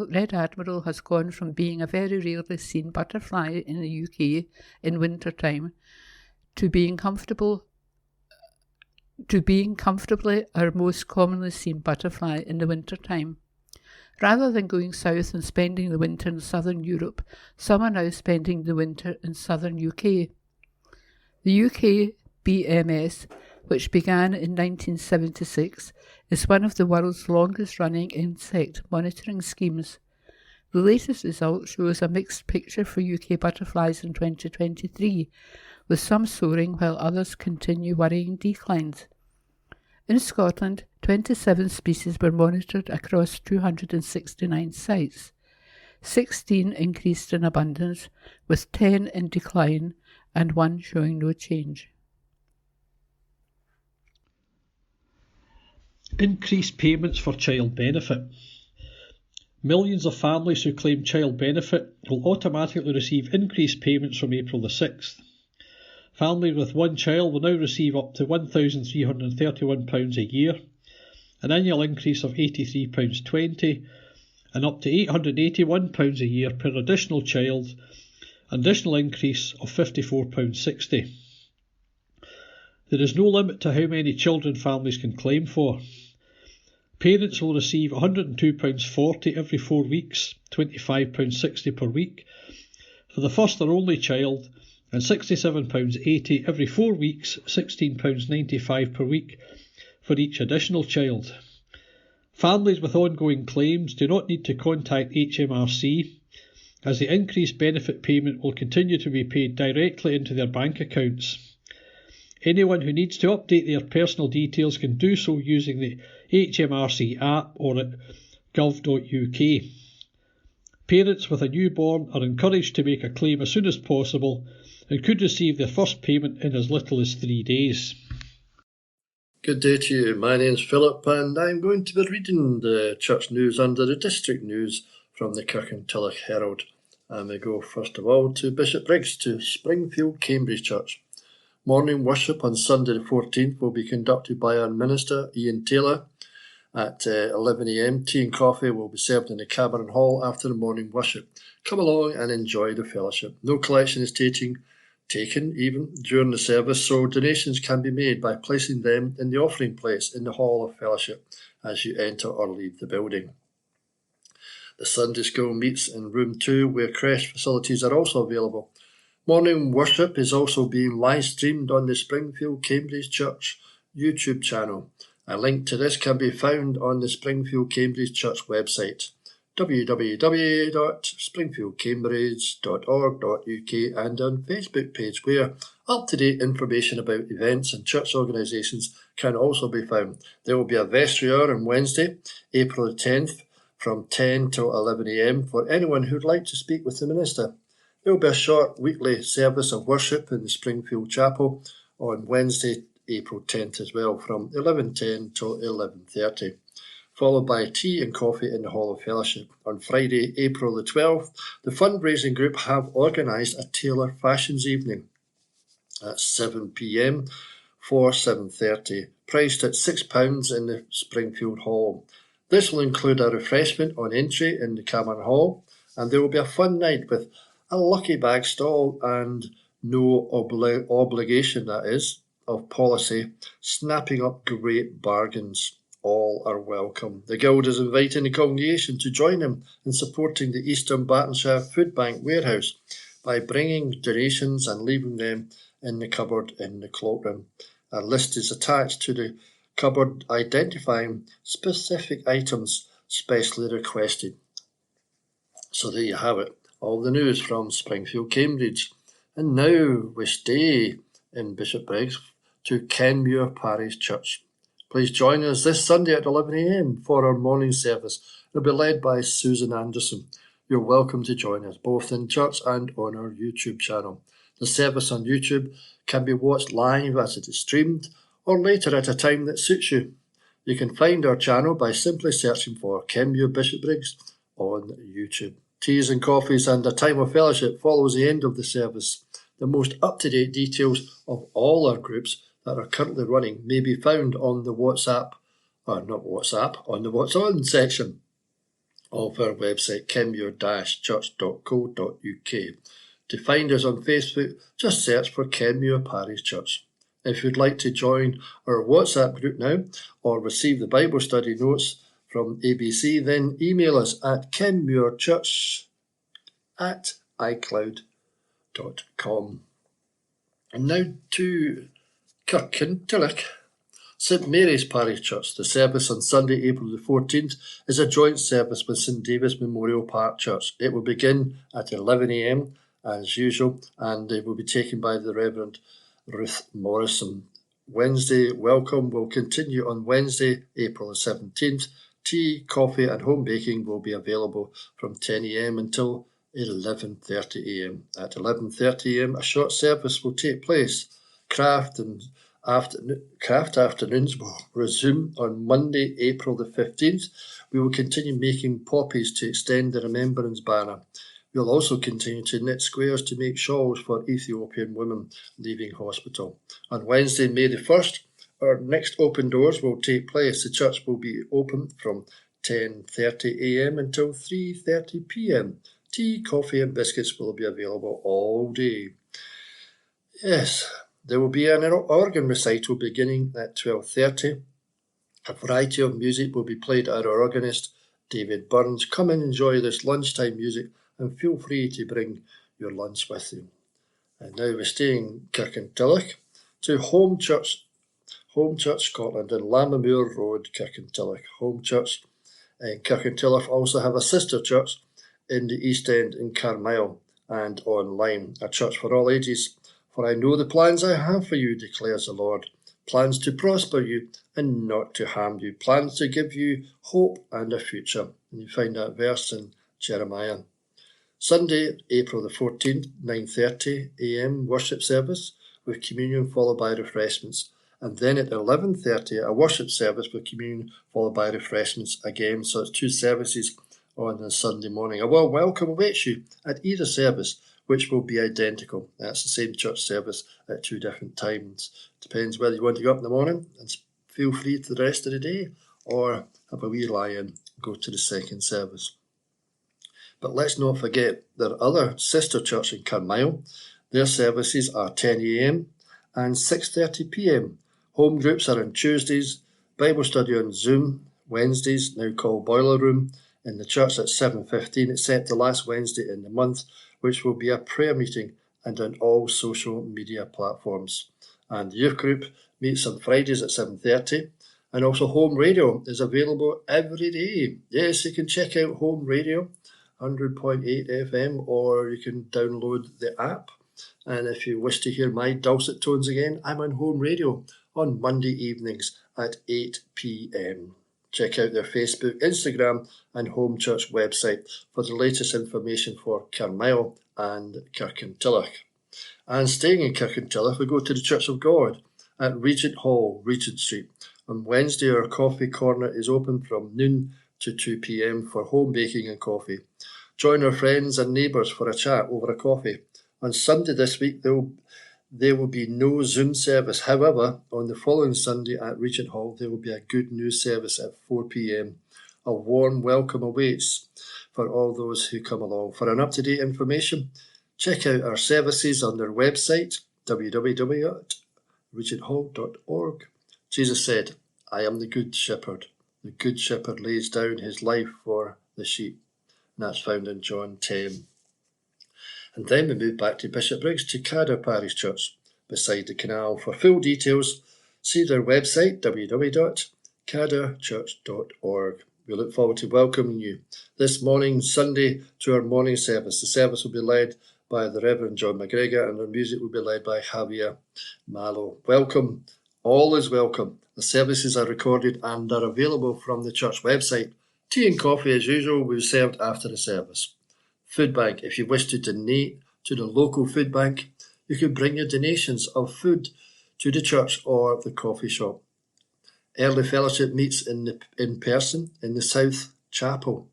Red Admiral has gone from being a very rarely seen butterfly in the UK in winter time to being comfortably our most commonly seen butterfly in the winter time. Rather than going south and spending the winter in southern Europe, some are now spending the winter in southern UK. The UK BMS, which began in 1976, is one of the world's longest-running insect monitoring schemes. The latest result shows a mixed picture for UK butterflies in 2023, with some soaring while others continue worrying declines. In Scotland, 27 species were monitored across 269 sites. 16 increased in abundance, with 10 in decline and 1 showing no change. Increased payments for child benefit. Millions of families who claim child benefit will automatically receive increased payments from April the 6th. Families with one child will now receive up to £1,331 a year, an annual increase of £83.20, and up to £881 a year per additional child, an additional increase of £54.60. There is no limit to how many children families can claim for. Parents will receive £102.40 every 4 weeks, £25.60 per week for the first or only child, and £67.80 every 4 weeks, £16.95 per week for each additional child. Families with ongoing claims do not need to contact HMRC, as the increased benefit payment will continue to be paid directly into their bank accounts. Anyone who needs to update their personal details can do so using the HMRC app or at gov.uk. Parents with a newborn are encouraged to make a claim as soon as possible and could receive their first payment in as little as 3 days. Good day to you. My name's Philip and I'm going to be reading the church news under the district news from the Kirkintilloch Herald. And we go first of all to Bishopbriggs, to Springfield Cambridge Church. Morning worship on Sunday the 14th will be conducted by our minister, Ian Taylor, at 11 a.m. Tea and coffee will be served in the Cameron Hall after the morning worship. Come along and enjoy the fellowship. No collection is taken even during the service, so donations can be made by placing them in the offering place in the Hall of Fellowship as you enter or leave the building. The Sunday school meets in room 2, where creche facilities are also available. Morning worship is also being live streamed on the Springfield Cambridge Church YouTube channel. A link to this can be found on the Springfield Cambridge Church website, www.springfieldcambridge.org.uk, and on Facebook page, where up-to-date information about events and church organisations can also be found. There will be a vestry hour on Wednesday, April the 10th, from 10 till 11 a.m. for anyone who'd like to speak with the minister. There will be a short weekly service of worship in the Springfield Chapel on Wednesday, April 10th as well, from 11:10 till 11:30. Followed by tea and coffee in the Hall of Fellowship. On Friday, April the 12th, the fundraising group have organised a tailor fashions evening at 7 p.m. for 7:30, priced at £6 in the Springfield Hall. This will include a refreshment on entry in the Cameron Hall, and there will be a fun night with a lucky bag stall and no obligation, that is, of policy, snapping up great bargains. All are welcome. The Guild is inviting the congregation to join them in supporting the Eastern Bartonshire Food Bank warehouse by bringing donations and leaving them in the cupboard in the cloakroom. A list is attached to the cupboard identifying specific items specially requested. So there you have it, all the news from Springfield, Cambridge. And now we stay in Bishopbriggs to Kenmure Parish Church. Please join us this Sunday at 11 a.m. for our morning service. It'll be led by Susan Anderson. You're welcome to join us, both in church and on our YouTube channel. The service on YouTube can be watched live as it is streamed, or later at a time that suits you. You can find our channel by simply searching for Kenmure Bishopbriggs on YouTube. Teas and coffees and a time of fellowship follows the end of the service. The most up-to-date details of all our groups that are currently running may be found on the on the What's On section of our website, kenmure-church.co.uk. To find us on Facebook, just search for Kenmure Parish Church. If you'd like to join our WhatsApp group now or receive the Bible study notes from ABC, then email us at kenmurechurch@icloud.com. And now to Kirkintilloch St Mary's Parish Church. The service on Sunday, April the 14th, is a joint service with St David's Memorial Park Church. It will begin at 11 a.m. as usual, and it will be taken by the Reverend Ruth Morrison. Wednesday welcome will continue on Wednesday, April the 17th. Tea, coffee and home baking will be available from 10 a.m. until 11:30 a.m. At 11:30 a.m. a short service will take place. Craft afternoons will resume on Monday, April the 15th. We will continue making poppies to extend the Remembrance banner. We will also continue to knit squares to make shawls for Ethiopian women leaving hospital. On Wednesday, May the 1st, our next open doors will take place. The church will be open from 10:30 a.m. until 3:30 p.m. Tea, coffee and biscuits will be available all day. Yes, there will be an organ recital beginning at 12:30. A variety of music will be played at our organist, David Burns. Come and enjoy this lunchtime music and feel free to bring your lunch with you. And now we're staying Kirkintilloch to Home Church Scotland in Lammermuir Road, Kirkintilloch. Home Church in Kirkintilloch also have a sister church in the East End in Carmyle and online, a church for all ages. For I know the plans I have for you, declares the Lord, plans to prosper you and not to harm you, plans to give you hope and a future. And you find that verse in Jeremiah. Sunday, April the 14th, 9:30 a.m. worship service with communion followed by refreshments. And then at 11:30 a worship service with communion followed by refreshments again. So it's two services on a Sunday morning. A warm welcome awaits you at either service, which will be identical. That's the same church service at two different times. Depends whether you want to go up in the morning and feel free to the rest of the day, or have a wee lie in, go to the second service. But let's not forget their other sister church in Carmyle. Their services are 10 a.m. and 6:30 p.m. Home groups are on Tuesdays, Bible study on Zoom, Wednesdays, now called Boiler Room, in the church at 7:15, except the last Wednesday in the month, which will be a prayer meeting and on all social media platforms. And the youth group meets on Fridays at 7:30, and also home radio is available every day. Yes, you can check out home radio, 100.8 FM, or you can download the app. And if you wish to hear my dulcet tones again, I'm on home radio on Monday evenings at 8 p.m. Check out their Facebook, Instagram and home church website for the latest information for Carmyle and Kirkintilloch. And staying in Kirkintilloch, we go to the Church of God at Regent Hall, Regent Street. On Wednesday, our coffee corner is open from noon to 2 p.m. for home baking and coffee. Join our friends and neighbours for a chat over a coffee. On Sunday this week, there will be no Zoom service. However, on the following Sunday at Regent Hall, there will be a good news service at 4 p.m. A warm welcome awaits for all those who come along. For an up-to-date information, check out our services on their website, www.regenthall.org. Jesus said, I am the good shepherd. The good shepherd lays down his life for the sheep. And that's found in John 10. And then we move back to Bishopbriggs to Cadder Parish Church beside the canal. For full details, see their website, www.cadderchurch.org. We look forward to welcoming you this morning, Sunday, to our morning service. The service will be led by the Reverend John McGregor and our music will be led by Javier Malo. Welcome. All is welcome. The services are recorded and are available from the church website. Tea and coffee, as usual, will be served after the service. Food bank. If you wish to donate to the local food bank, you can bring your donations of food to the church or the coffee shop. Early fellowship meets in person in the South Chapel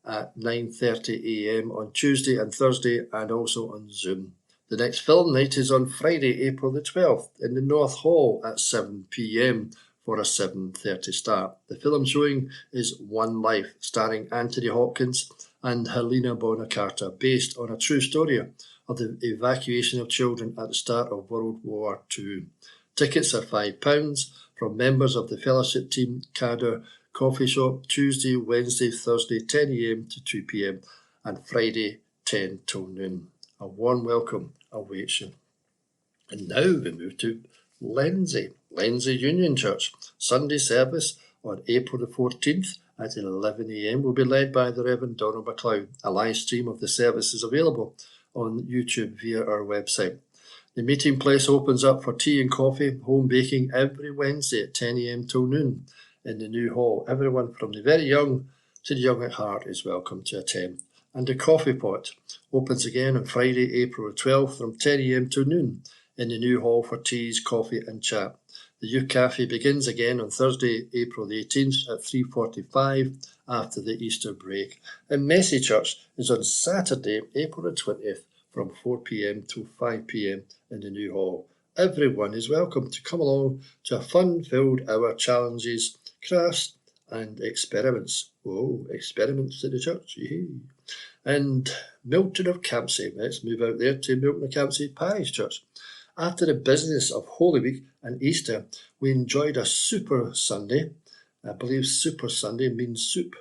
at 9:30 a.m. on Tuesday and Thursday, and also on Zoom. The next film night is on Friday, April the 12th, in the North Hall at 7 p.m. for a 7:30 start. The film showing is One Life, starring Anthony Hopkins and Helena Bonham Carter, based on a true story of the evacuation of children at the start of World War II. Tickets are £5 from members of the fellowship team, Cadder Coffee Shop, Tuesday, Wednesday, Thursday, 10 a.m. to 2 p.m. and Friday, 10 till noon. A warm welcome awaits you. And now we move to Lenzie Union Church. Sunday service on April the 14th at 11 a.m. will be led by the Reverend Donald MacLeod. A live stream of the service is available on YouTube via our website. The meeting place opens up for tea and coffee, home baking every Wednesday at 10 a.m. till noon in the new hall. Everyone from the very young to the young at heart is welcome to attend. And the coffee pot opens again on Friday, April 12th from 10 a.m. till noon in the new hall for teas, coffee and chat. The youth cafe begins again on Thursday, April the 18th at 3:45 after the Easter break. And Messy Church is on Saturday, April the 20th from 4 p.m. till 5 p.m. in the new hall. Everyone is welcome to come along to a fun-filled hour, challenges, crafts and experiments. Oh, experiments in the church. Yee. And Milton of Campsie. Let's move out there to Milton of Campsie Parish Church. After the business of Holy Week and Easter, we enjoyed a Super Sunday. I believe Super Sunday means soup,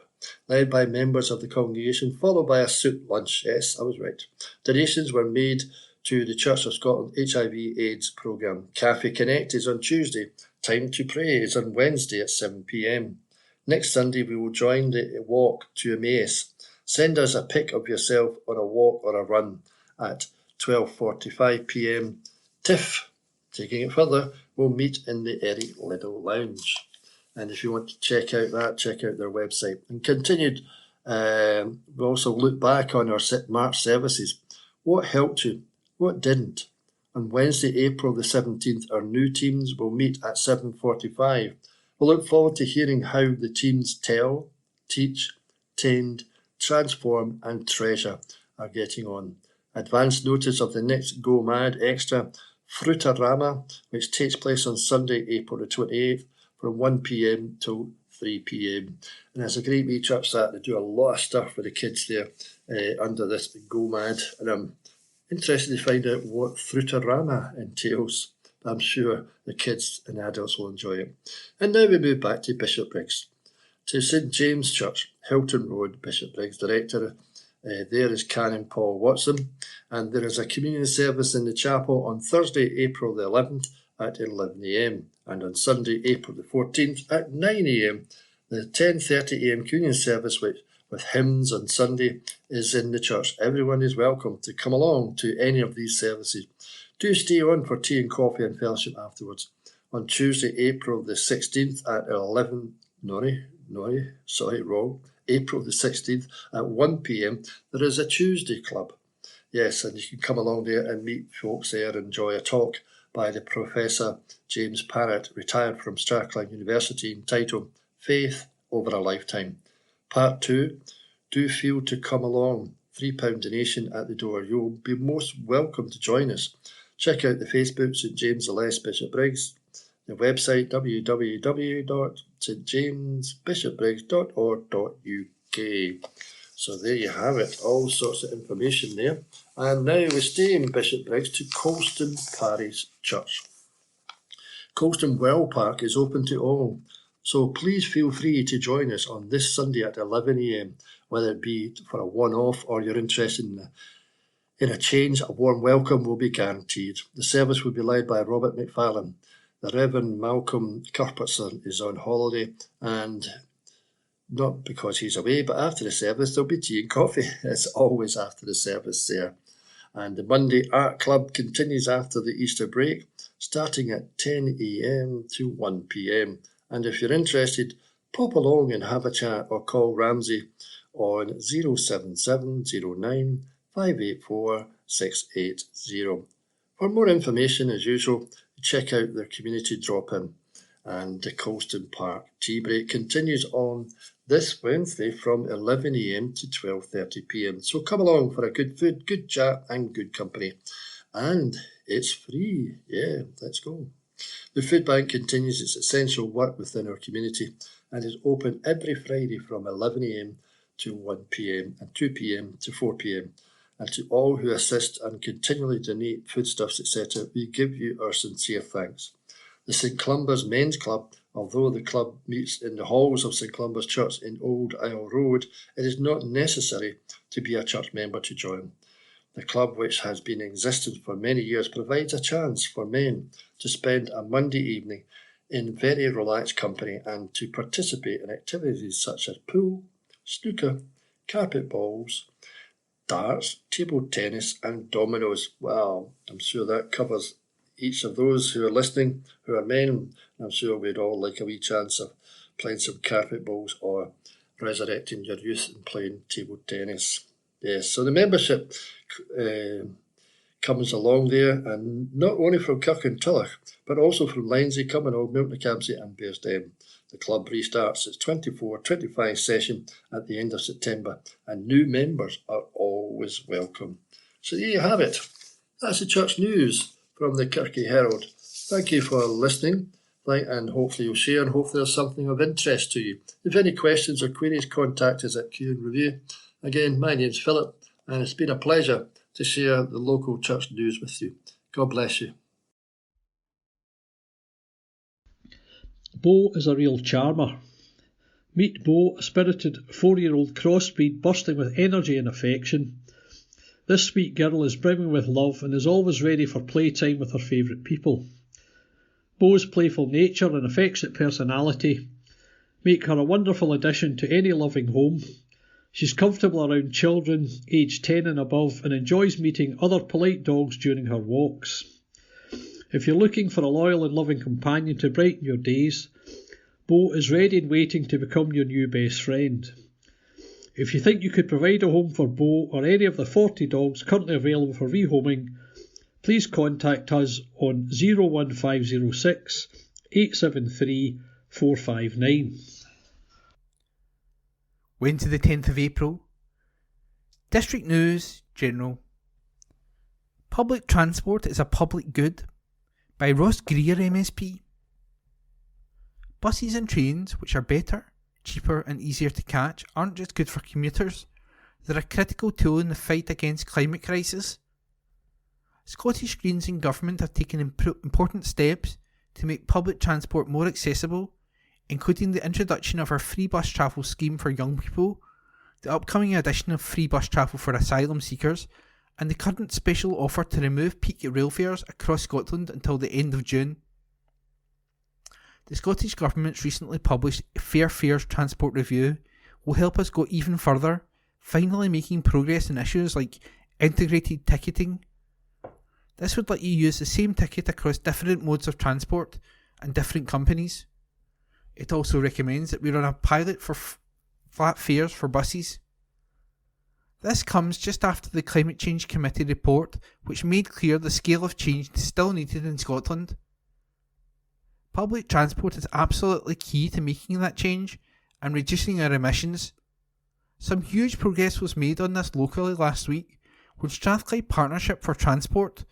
led by members of the congregation, followed by a soup lunch. Yes, I was right. Donations were made to the Church of Scotland HIV/AIDS programme. Cafe Connect is on Tuesday. Time to Pray is on Wednesday at 7 p.m. Next Sunday, we will join the walk to Emmaus. Send us a pic of yourself on a walk or a run at 12:45 p.m. Tiff, taking it further, we'll meet in the Eric Liddell Lounge. And if you want to check out that, check out their website. And continued, we also look back on our March services. What helped you? What didn't? On Wednesday, April the 17th, our new teams will meet at 7:45. We'll look forward to hearing how the teams tell, teach, tend, transform and treasure are getting on. Advance notice of the next Go Mad Extra Fruitarama, which takes place on Sunday, April the 28th from 1 p.m. till 3 p.m. And it's a great wee church that they do a lot of stuff for the kids there under this Go Mad. And I'm interested to find out what Fruitarama entails. I'm sure the kids and adults will enjoy it. And now we move back to Bishopbriggs, to St James Church, Hilton Road, Bishopbriggs. Director there is Canon Paul Watson, and there is a communion service in the chapel on Thursday, April the 11th at 11 a.m. and on Sunday, April the 14th at 9 a.m. The 10:30 a.m. communion service with hymns on Sunday is in the church. Everyone is welcome to come along to any of these services. Do stay on for tea and coffee and fellowship afterwards. on Tuesday, April the 16th at April the 16th at 1 p.m. There is a Tuesday club. Yes, and you can come along there and meet folks there and enjoy a talk by the Professor James Parrott, retired from Strathclyde University, entitled Faith Over a Lifetime. Part 2, do feel to come along. £3 donation at the door. You'll be most welcome to join us. Check out the Facebook, St James the Less Bishopbriggs, the website www.stjamesbishopbriggs.org.uk. So there you have it, all sorts of information there. And now we stay in Bishopbriggs to Colston Parish Church. Colston Well Park is open to all, so please feel free to join us on this Sunday at 11 a.m, whether it be for a one-off or you're interested in a change. A warm welcome will be guaranteed. The service will be led by Robert McFarlane. The Reverend Malcolm Cuthbertson is on holiday, and not because he's away, but after the service there'll be tea and coffee. It's always after the service there. And the Monday Art Club continues after the Easter break, starting at 10 a.m. to 1 p.m. And if you're interested, pop along and have a chat or call Ramsey on 07709 584 680. For more information, as usual, check out their community drop-in. And the Colston Park tea break continues on this Wednesday from 11 a.m. to 12:30 p.m. So come along for a good food, good chat and good company. And it's free. Yeah, let's go. The food bank continues its essential work within our community and is open every Friday from 11 a.m. to 1 p.m. and 2 p.m. to 4 p.m. And to all who assist and continually donate foodstuffs, etc., we give you our sincere thanks. The St Columba's Men's Club, although the club meets in the halls of St Columba's Church in Old Isle Road, it is not necessary to be a church member to join. The club, which has been in existence for many years, provides a chance for men to spend a Monday evening in very relaxed company and to participate in activities such as pool, snooker, carpet balls, darts, table tennis and dominoes. Well, I'm sure that covers each of those who are listening, who are men. I'm sure we'd all like a wee chance of playing some carpet balls or resurrecting your youth and playing table tennis. Yes, so the membership comes along there, and not only from Kirkintilloch, but also from Lindsay, Cumbernauld, Milton Campsie and Bearsden. The club restarts its 24-25 session at the end of September, and new members are always welcome. So there you have it. That's the church news from the Kirky Herald. Thank you for listening, and hopefully you'll share, and hopefully there's something of interest to you. If any questions or queries, contact us at Q and Review. Again, my name's Philip, and it's been a pleasure to share the local church news with you. God bless you. Bo is a real charmer. Meet Bo, a spirited 4-year-old crossbreed bursting with energy and affection. This sweet girl is brimming with love and is always ready for playtime with her favourite people. Bo's playful nature and affectionate personality make her a wonderful addition to any loving home. She's comfortable around children aged 10 and above and enjoys meeting other polite dogs during her walks. If you're looking for a loyal and loving companion to brighten your days, Bo is ready and waiting to become your new best friend. If you think you could provide a home for Bo or any of the 40 dogs currently available for rehoming, please contact us on 01506 873 459. Wednesday the 10th of April. District News General. Public Transport is a Public Good by Ross Greer MSP. Buses and trains, which are better, cheaper and easier to catch, aren't just good for commuters, they're a critical tool in the fight against climate crisis. Scottish Greens and government have taken important steps to make public transport more accessible, including the introduction of our free bus travel scheme for young people, the upcoming addition of free bus travel for asylum seekers, and the current special offer to remove peak rail fares across Scotland until the end of June. The Scottish Government's recently published Fair Fares Transport Review will help us go even further, finally making progress in issues like integrated ticketing. This would let you use the same ticket across different modes of transport and different companies. It also recommends that we run a pilot for flat fares for buses. This comes just after the Climate Change Committee report, which made clear the scale of change still needed in Scotland. Public transport is absolutely key to making that change and reducing our emissions. Some huge progress was made on this locally last week when Strathclyde Partnership for Transport,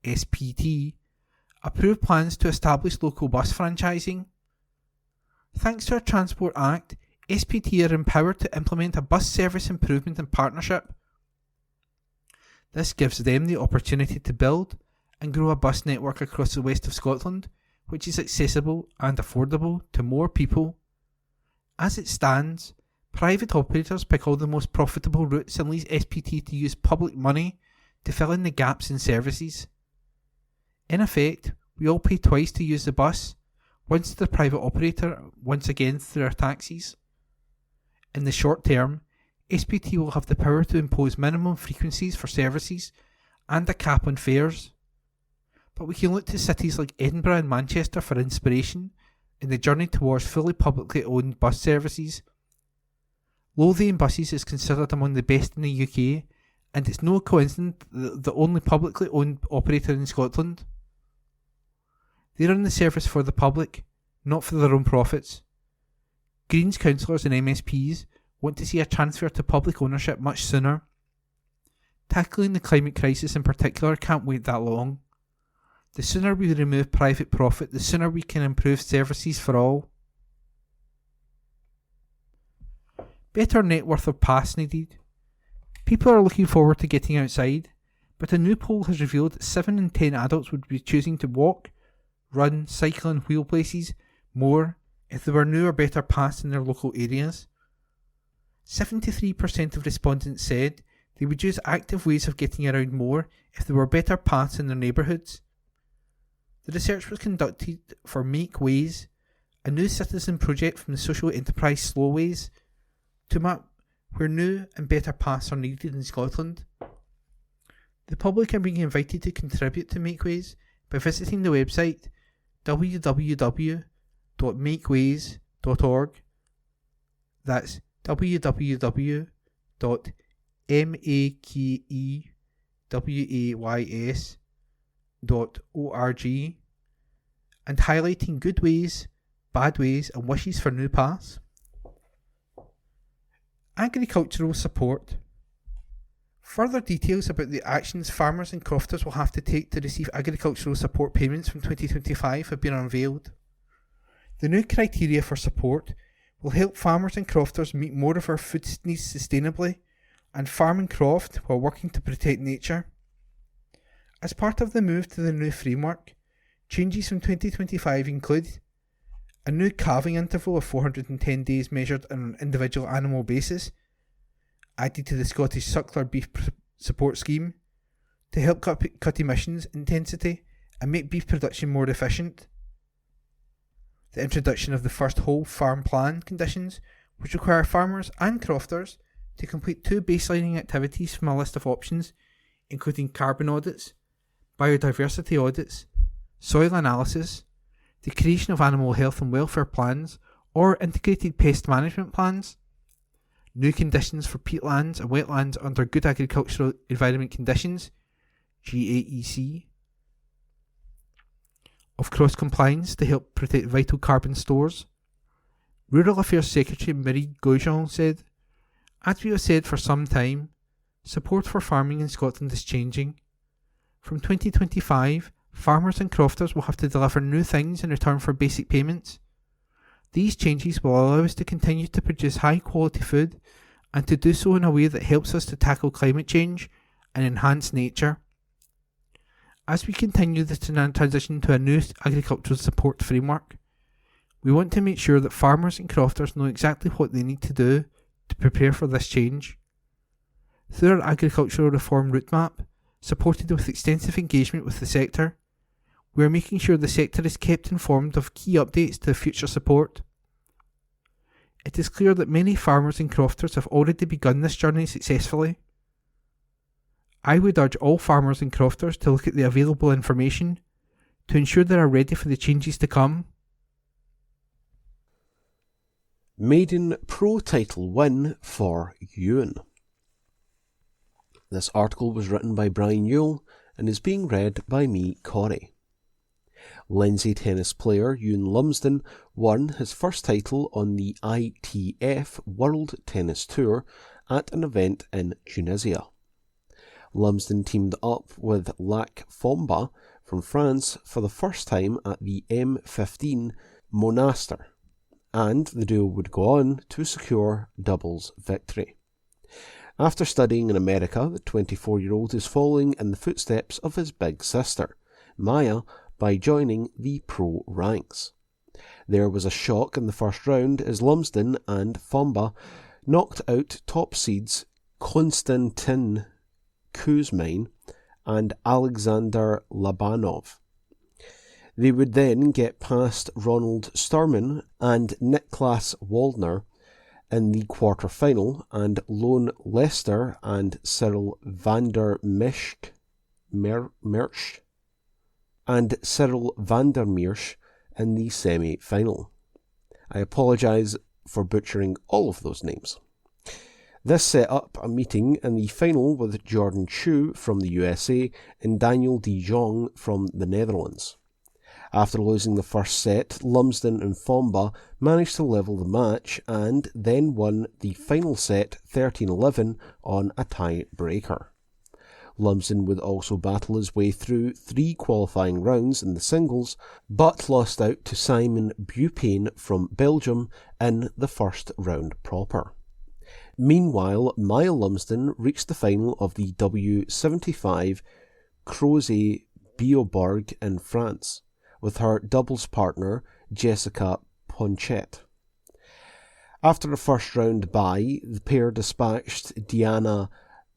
SPT, approved plans to establish local bus franchising. Thanks to our Transport Act, SPT are empowered to implement a bus service improvement in partnership. This gives them the opportunity to build and grow a bus network across the west of Scotland, which is accessible and affordable to more people. As it stands, private operators pick all the most profitable routes and leave SPT to use public money to fill in the gaps in services. In effect, we all pay twice to use the bus, once to the private operator, once again through our taxes. In the short term, SPT will have the power to impose minimum frequencies for services and a cap on fares. But we can look to cities like Edinburgh and Manchester for inspiration in the journey towards fully publicly owned bus services. Lothian Buses is considered among the best in the UK, and it's no coincidence that the only publicly owned operator in Scotland. They run the service for the public, not for their own profits. Greens councillors and MSPs want to see a transfer to public ownership much sooner. Tackling the climate crisis in particular can't wait that long. The sooner we remove private profit, the sooner we can improve services for all. Better net worth of pass needed. People are looking forward to getting outside, but a new poll has revealed that 7 in 10 adults would be choosing to walk, run, cycle and wheel places more if there were new or better paths in their local areas. 73% of respondents said they would use active ways of getting around more if there were better paths in their neighbourhoods. The research was conducted for Make Ways, a new citizen project from the social enterprise Slow Ways, to map where new and better paths are needed in Scotland. The public are being invited to contribute to Make Ways by visiting the website www.makeways.org. That's www.makeways.org, and highlighting good ways, bad ways and wishes for new paths. Agricultural support. Further details about the actions farmers and crofters will have to take to receive agricultural support payments from 2025 have been unveiled. The new criteria for support will help farmers and crofters meet more of our food needs sustainably and farm and croft while working to protect nature. As part of the move to the new framework, changes from 2025 include a new calving interval of 410 days measured on an individual animal basis, added to the Scottish Suckler Beef Support Scheme to help cut emissions intensity and make beef production more efficient. The introduction of the first whole farm plan conditions, which require farmers and crofters to complete 2 baselining activities from a list of options, including carbon audits, biodiversity audits, soil analysis, the creation of animal health and welfare plans or integrated pest management plans, new conditions for peatlands and wetlands under good agricultural environment conditions, GAEC, of cross-compliance to help protect vital carbon stores. Rural Affairs Secretary Marie Gaujon said, "As we have said for some time, support for farming in Scotland is changing. From 2025, farmers and crofters will have to deliver new things in return for basic payments. These changes will allow us to continue to produce high quality food and to do so in a way that helps us to tackle climate change and enhance nature. As we continue the transition to a new agricultural support framework, we want to make sure that farmers and crofters know exactly what they need to do to prepare for this change. Through our agricultural reform route map, supported with extensive engagement with the sector, we are making sure the sector is kept informed of key updates to future support. It is clear that many farmers and crofters have already begun this journey successfully. I would urge all farmers and crofters to look at the available information, to ensure they are ready for the changes to come. Maiden Pro title win for Ewan. This article was written by Brian Yule and is being read by me, Corey. Lindsay tennis player Ewan Lumsden won his first title on the ITF World Tennis Tour at an event in Tunisia. Lumsden teamed up with Lac Fomba from France for the first time at the M15 Monaster, and the duo would go on to secure doubles victory. After studying in America, the 24-year-old is following in the footsteps of his big sister, Maya, by joining the pro ranks. There was a shock in the first round as Lumsden and Fomba knocked out top seeds Konstantin Kuzmin and Alexander Labanov. They would then get past Ronald Sturman and Niklas Waldner in the quarter-final, and Lone Lester and Cyril van der Merch in the semi-final. I apologise for butchering all of those names. This set up a meeting in the final with Jordan Chu from the USA and Daniel de Jong from the Netherlands. After losing the first set, Lumsden and Fomba managed to level the match and then won the final set 13-11 on a tie-breaker. Lumsden would also battle his way through 3 qualifying rounds in the singles, but lost out to Simon Bupane from Belgium in the first round proper. Meanwhile, Maya Lumsden reached the final of the W75 Crozet-Bioborg in France, with her doubles partner Jessica Ponchet. After a first round bye, the pair dispatched Diana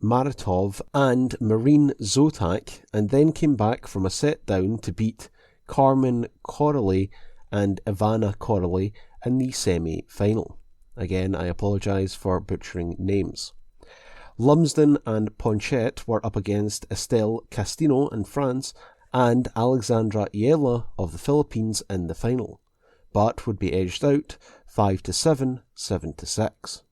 Maratov and Marine Zotak, and then came back from a set down to beat Carmen Corley and Ivana Corley in the semi-final. Again, I apologise for butchering names. Lumsden and Ponchet were up against Estelle Castino in France and Alexandra Iela of the Philippines in the final, but would be edged out 5-7, 7-6.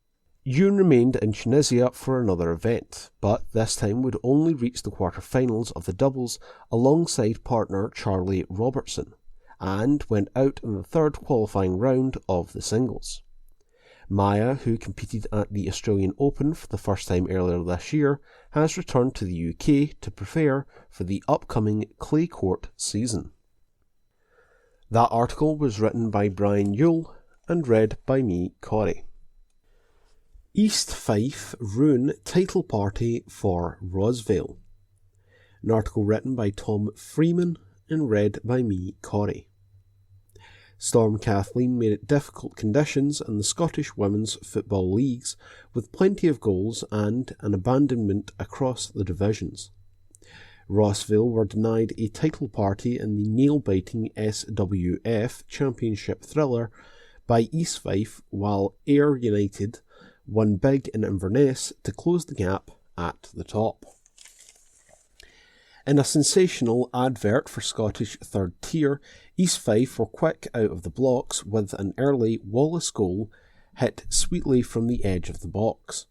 Ewan remained in Tunisia for another event, but this time would only reach the quarter-finals of the doubles alongside partner Charlie Robertson, and went out in the third qualifying round of the singles. Maya, who competed at the Australian Open for the first time earlier this year, has returned to the UK to prepare for the upcoming clay court season. That article was written by Brian Yule and read by me, Corey. East Fife ruin title party for Rosvale. An article written by Tom Freeman and read by me, Corey. Storm Kathleen made it difficult conditions in the Scottish Women's Football Leagues, with plenty of goals and an abandonment across the divisions. Rossvale were denied a title party in the nail-biting SWF Championship thriller by East Fife, while Ayr United won big in Inverness to close the gap at the top. In a sensational advert for Scottish third tier, East Fife were quick out of the blocks with an early Wallace goal hit sweetly from the edge of the box.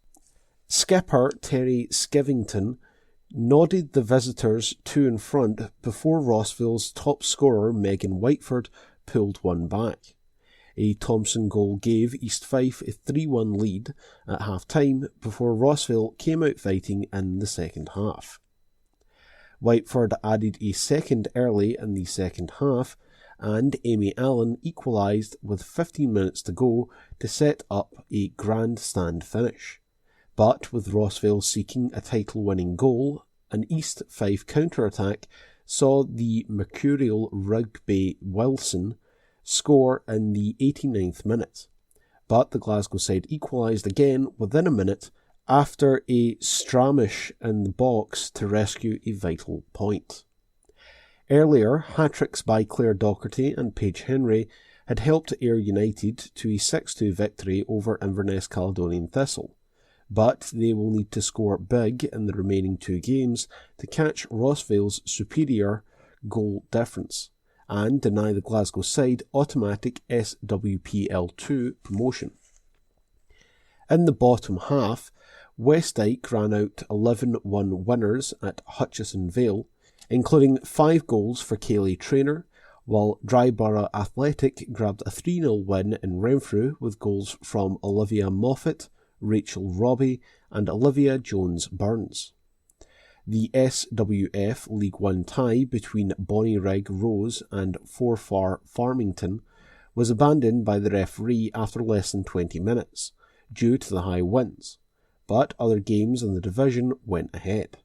Skipper Terry Skivington nodded the visitors to in front before Rossvale's top scorer Megan Whiteford pulled one back. A Thompson goal gave East Fife a 3-1 lead at half-time before Rossvale came out fighting in the second half. Whiteford added a second early in the second half, and Amy Allen equalised with 15 minutes to go to set up a grandstand finish. But with Rossvale seeking a title-winning goal, an East Fife counter-attack saw the mercurial Rugby Wilson score in the 89th minute. But the Glasgow side equalised again within a minute after a Stramish in the box to rescue a vital point. Earlier, hat-tricks by Claire Docherty and Paige Henry had helped Ayr United to a 6-2 victory over Inverness Caledonian Thistle, but they will need to score big in the remaining 2 games to catch Rossvale's superior goal difference, and deny the Glasgow side automatic SWPL2 promotion. In the bottom half, Westdyke ran out 11-1 winners at Hutchison Vale, including 5 goals for Kayleigh Traynor, while Dryborough Athletic grabbed a 3-0 win in Renfrew with goals from Olivia Moffat, Rachel Robbie and Olivia Jones-Burns. The SWF League One tie between Bonnyrigg Rose and Forfar Farmington was abandoned by the referee after less than 20 minutes, due to the high winds, but other games in the division went ahead.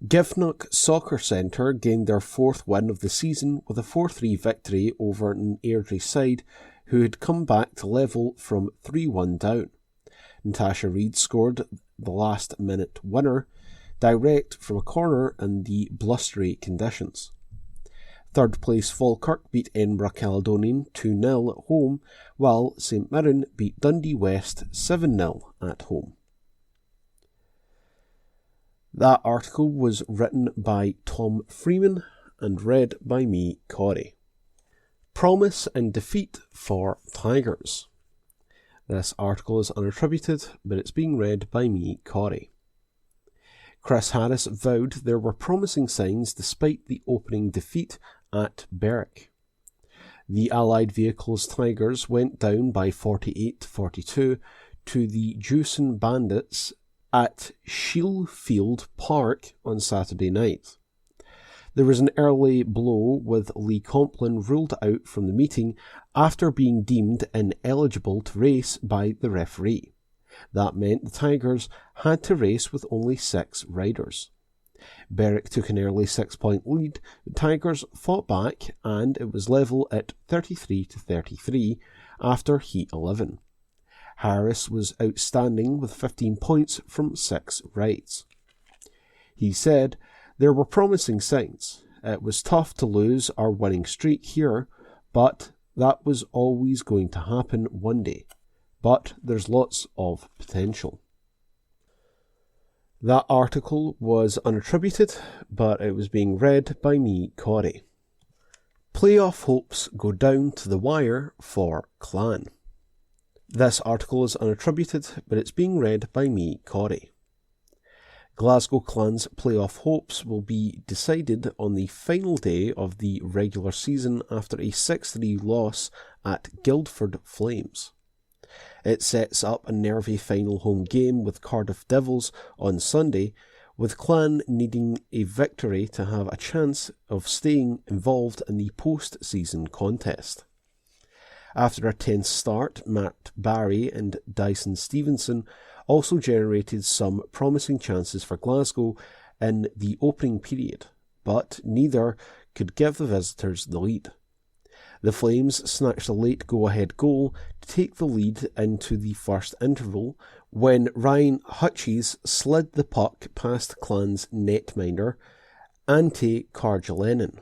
Giffnock Soccer Centre gained their 4th win of the season with a 4-3 victory over an Airdrie side who had come back to level from 3-1 down. Natasha Reid scored the last-minute winner, direct from a corner in the blustery conditions. Third place Falkirk beat Edinburgh Caledonian 2-0 at home, while St Mirren beat Dundee West 7-0 at home. That article was written by Tom Freeman and read by me, Corey. Promise and defeat for Tigers. This article is unattributed, but it's being read by me, Corey. Chris Harris vowed there were promising signs despite the opening defeat at Berwick. The Allied Vehicles Tigers went down by 48-42 to the Jewson Bandits at Shielfield Park on Saturday night. There was an early blow with Lee Complin ruled out from the meeting after being deemed ineligible to race by the referee. That meant the Tigers had to race with only 6 riders. Berwick took an early 6-point lead, the Tigers fought back and it was level at 33-33 after Heat 11. Harris was outstanding with 15 points from 6 rides. He said, "There were promising signs. It was tough to lose our winning streak here, but that was always going to happen one day. But there's lots of potential." That article was unattributed, but it was being read by me, Corey. Playoff hopes go down to the wire for Clan. This article is unattributed, but it's being read by me, Corey. Glasgow Clan's playoff hopes will be decided on the final day of the regular season after a 6-3 loss at Guildford Flames. It sets up a nervy final home game with Cardiff Devils on Sunday, with Clan needing a victory to have a chance of staying involved in the post-season contest. After a tense start, Matt Barry and Dyson Stevenson also generated some promising chances for Glasgow in the opening period, but neither could give the visitors the lead. The Flames snatched a late go-ahead goal to take the lead into the first interval when Ryan Hutchins slid the puck past Clan's netminder, Ante Karjalainen.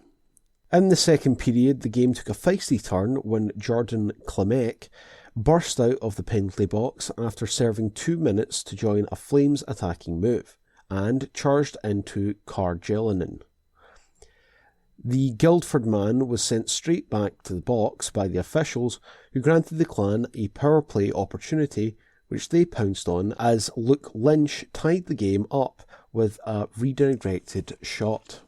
In the second period, the game took a feisty turn when Jordan Klimek burst out of the penalty box after serving 2 minutes to join a Flames attacking move, and charged into Karjalainen. The Guildford man was sent straight back to the box by the officials, who granted the Clan a power play opportunity, which they pounced on as Luke Lynch tied the game up with a redirected shot.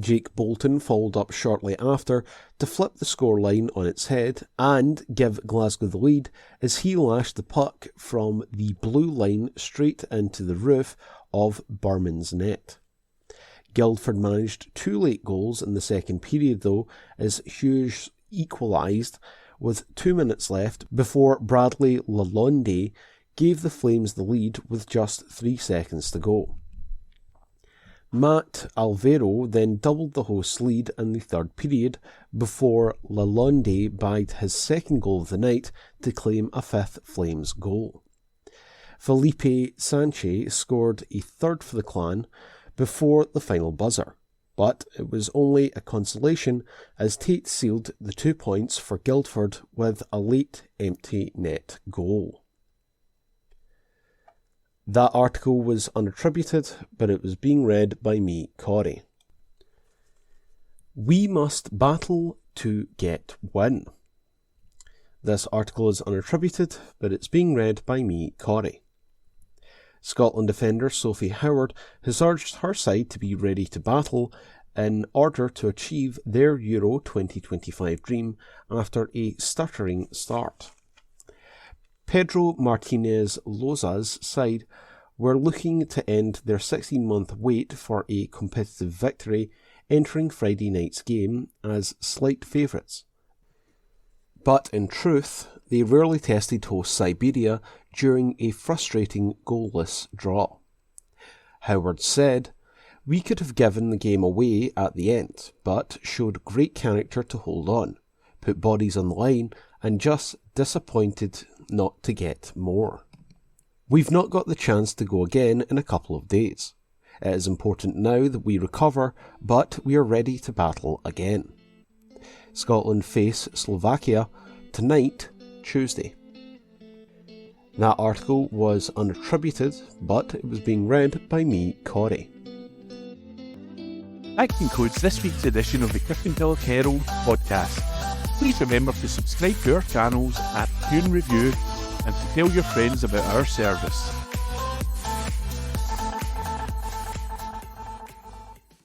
Jake Bolton followed up shortly after to flip the scoreline on its head and give Glasgow the lead as he lashed the puck from the blue line straight into the roof of Burman's net. Guildford managed 2 late goals in the second period though, as Hughes equalised with 2 minutes left before Bradley Lalonde gave the Flames the lead with just 3 seconds to go. Matt Alvaro then doubled the host's lead in the third period before Lalonde bagged his second goal of the night to claim a 5th Flames goal. Felipe Sanchez scored a third for the Clan before the final buzzer, but it was only a consolation as Tate sealed the 2 points for Guildford with a late empty net goal. That article was unattributed, but it was being read by me, Corey. We must battle to get win. This article is unattributed, but it's being read by me, Corey. Scotland defender Sophie Howard has urged her side to be ready to battle in order to achieve their Euro 2025 dream after a stuttering start. Pedro Martinez Loza's side were looking to end their 16-month wait for a competitive victory, entering Friday night's game as slight favourites. But in truth, they rarely tested host Siberia during a frustrating goalless draw. Howard said, "We could have given the game away at the end, but showed great character to hold on, put bodies on the line, and just disappointed not to get more. We've not got the chance to go again in a couple of days. It is important now that we recover, but we are ready to battle again." Scotland face Slovakia tonight, Tuesday. That article was unattributed, but it was being read by me, Corey. That concludes this week's edition of the Kirkintilloch Herald podcast. Please remember to subscribe to our channels at Tune Review and to tell your friends about our service.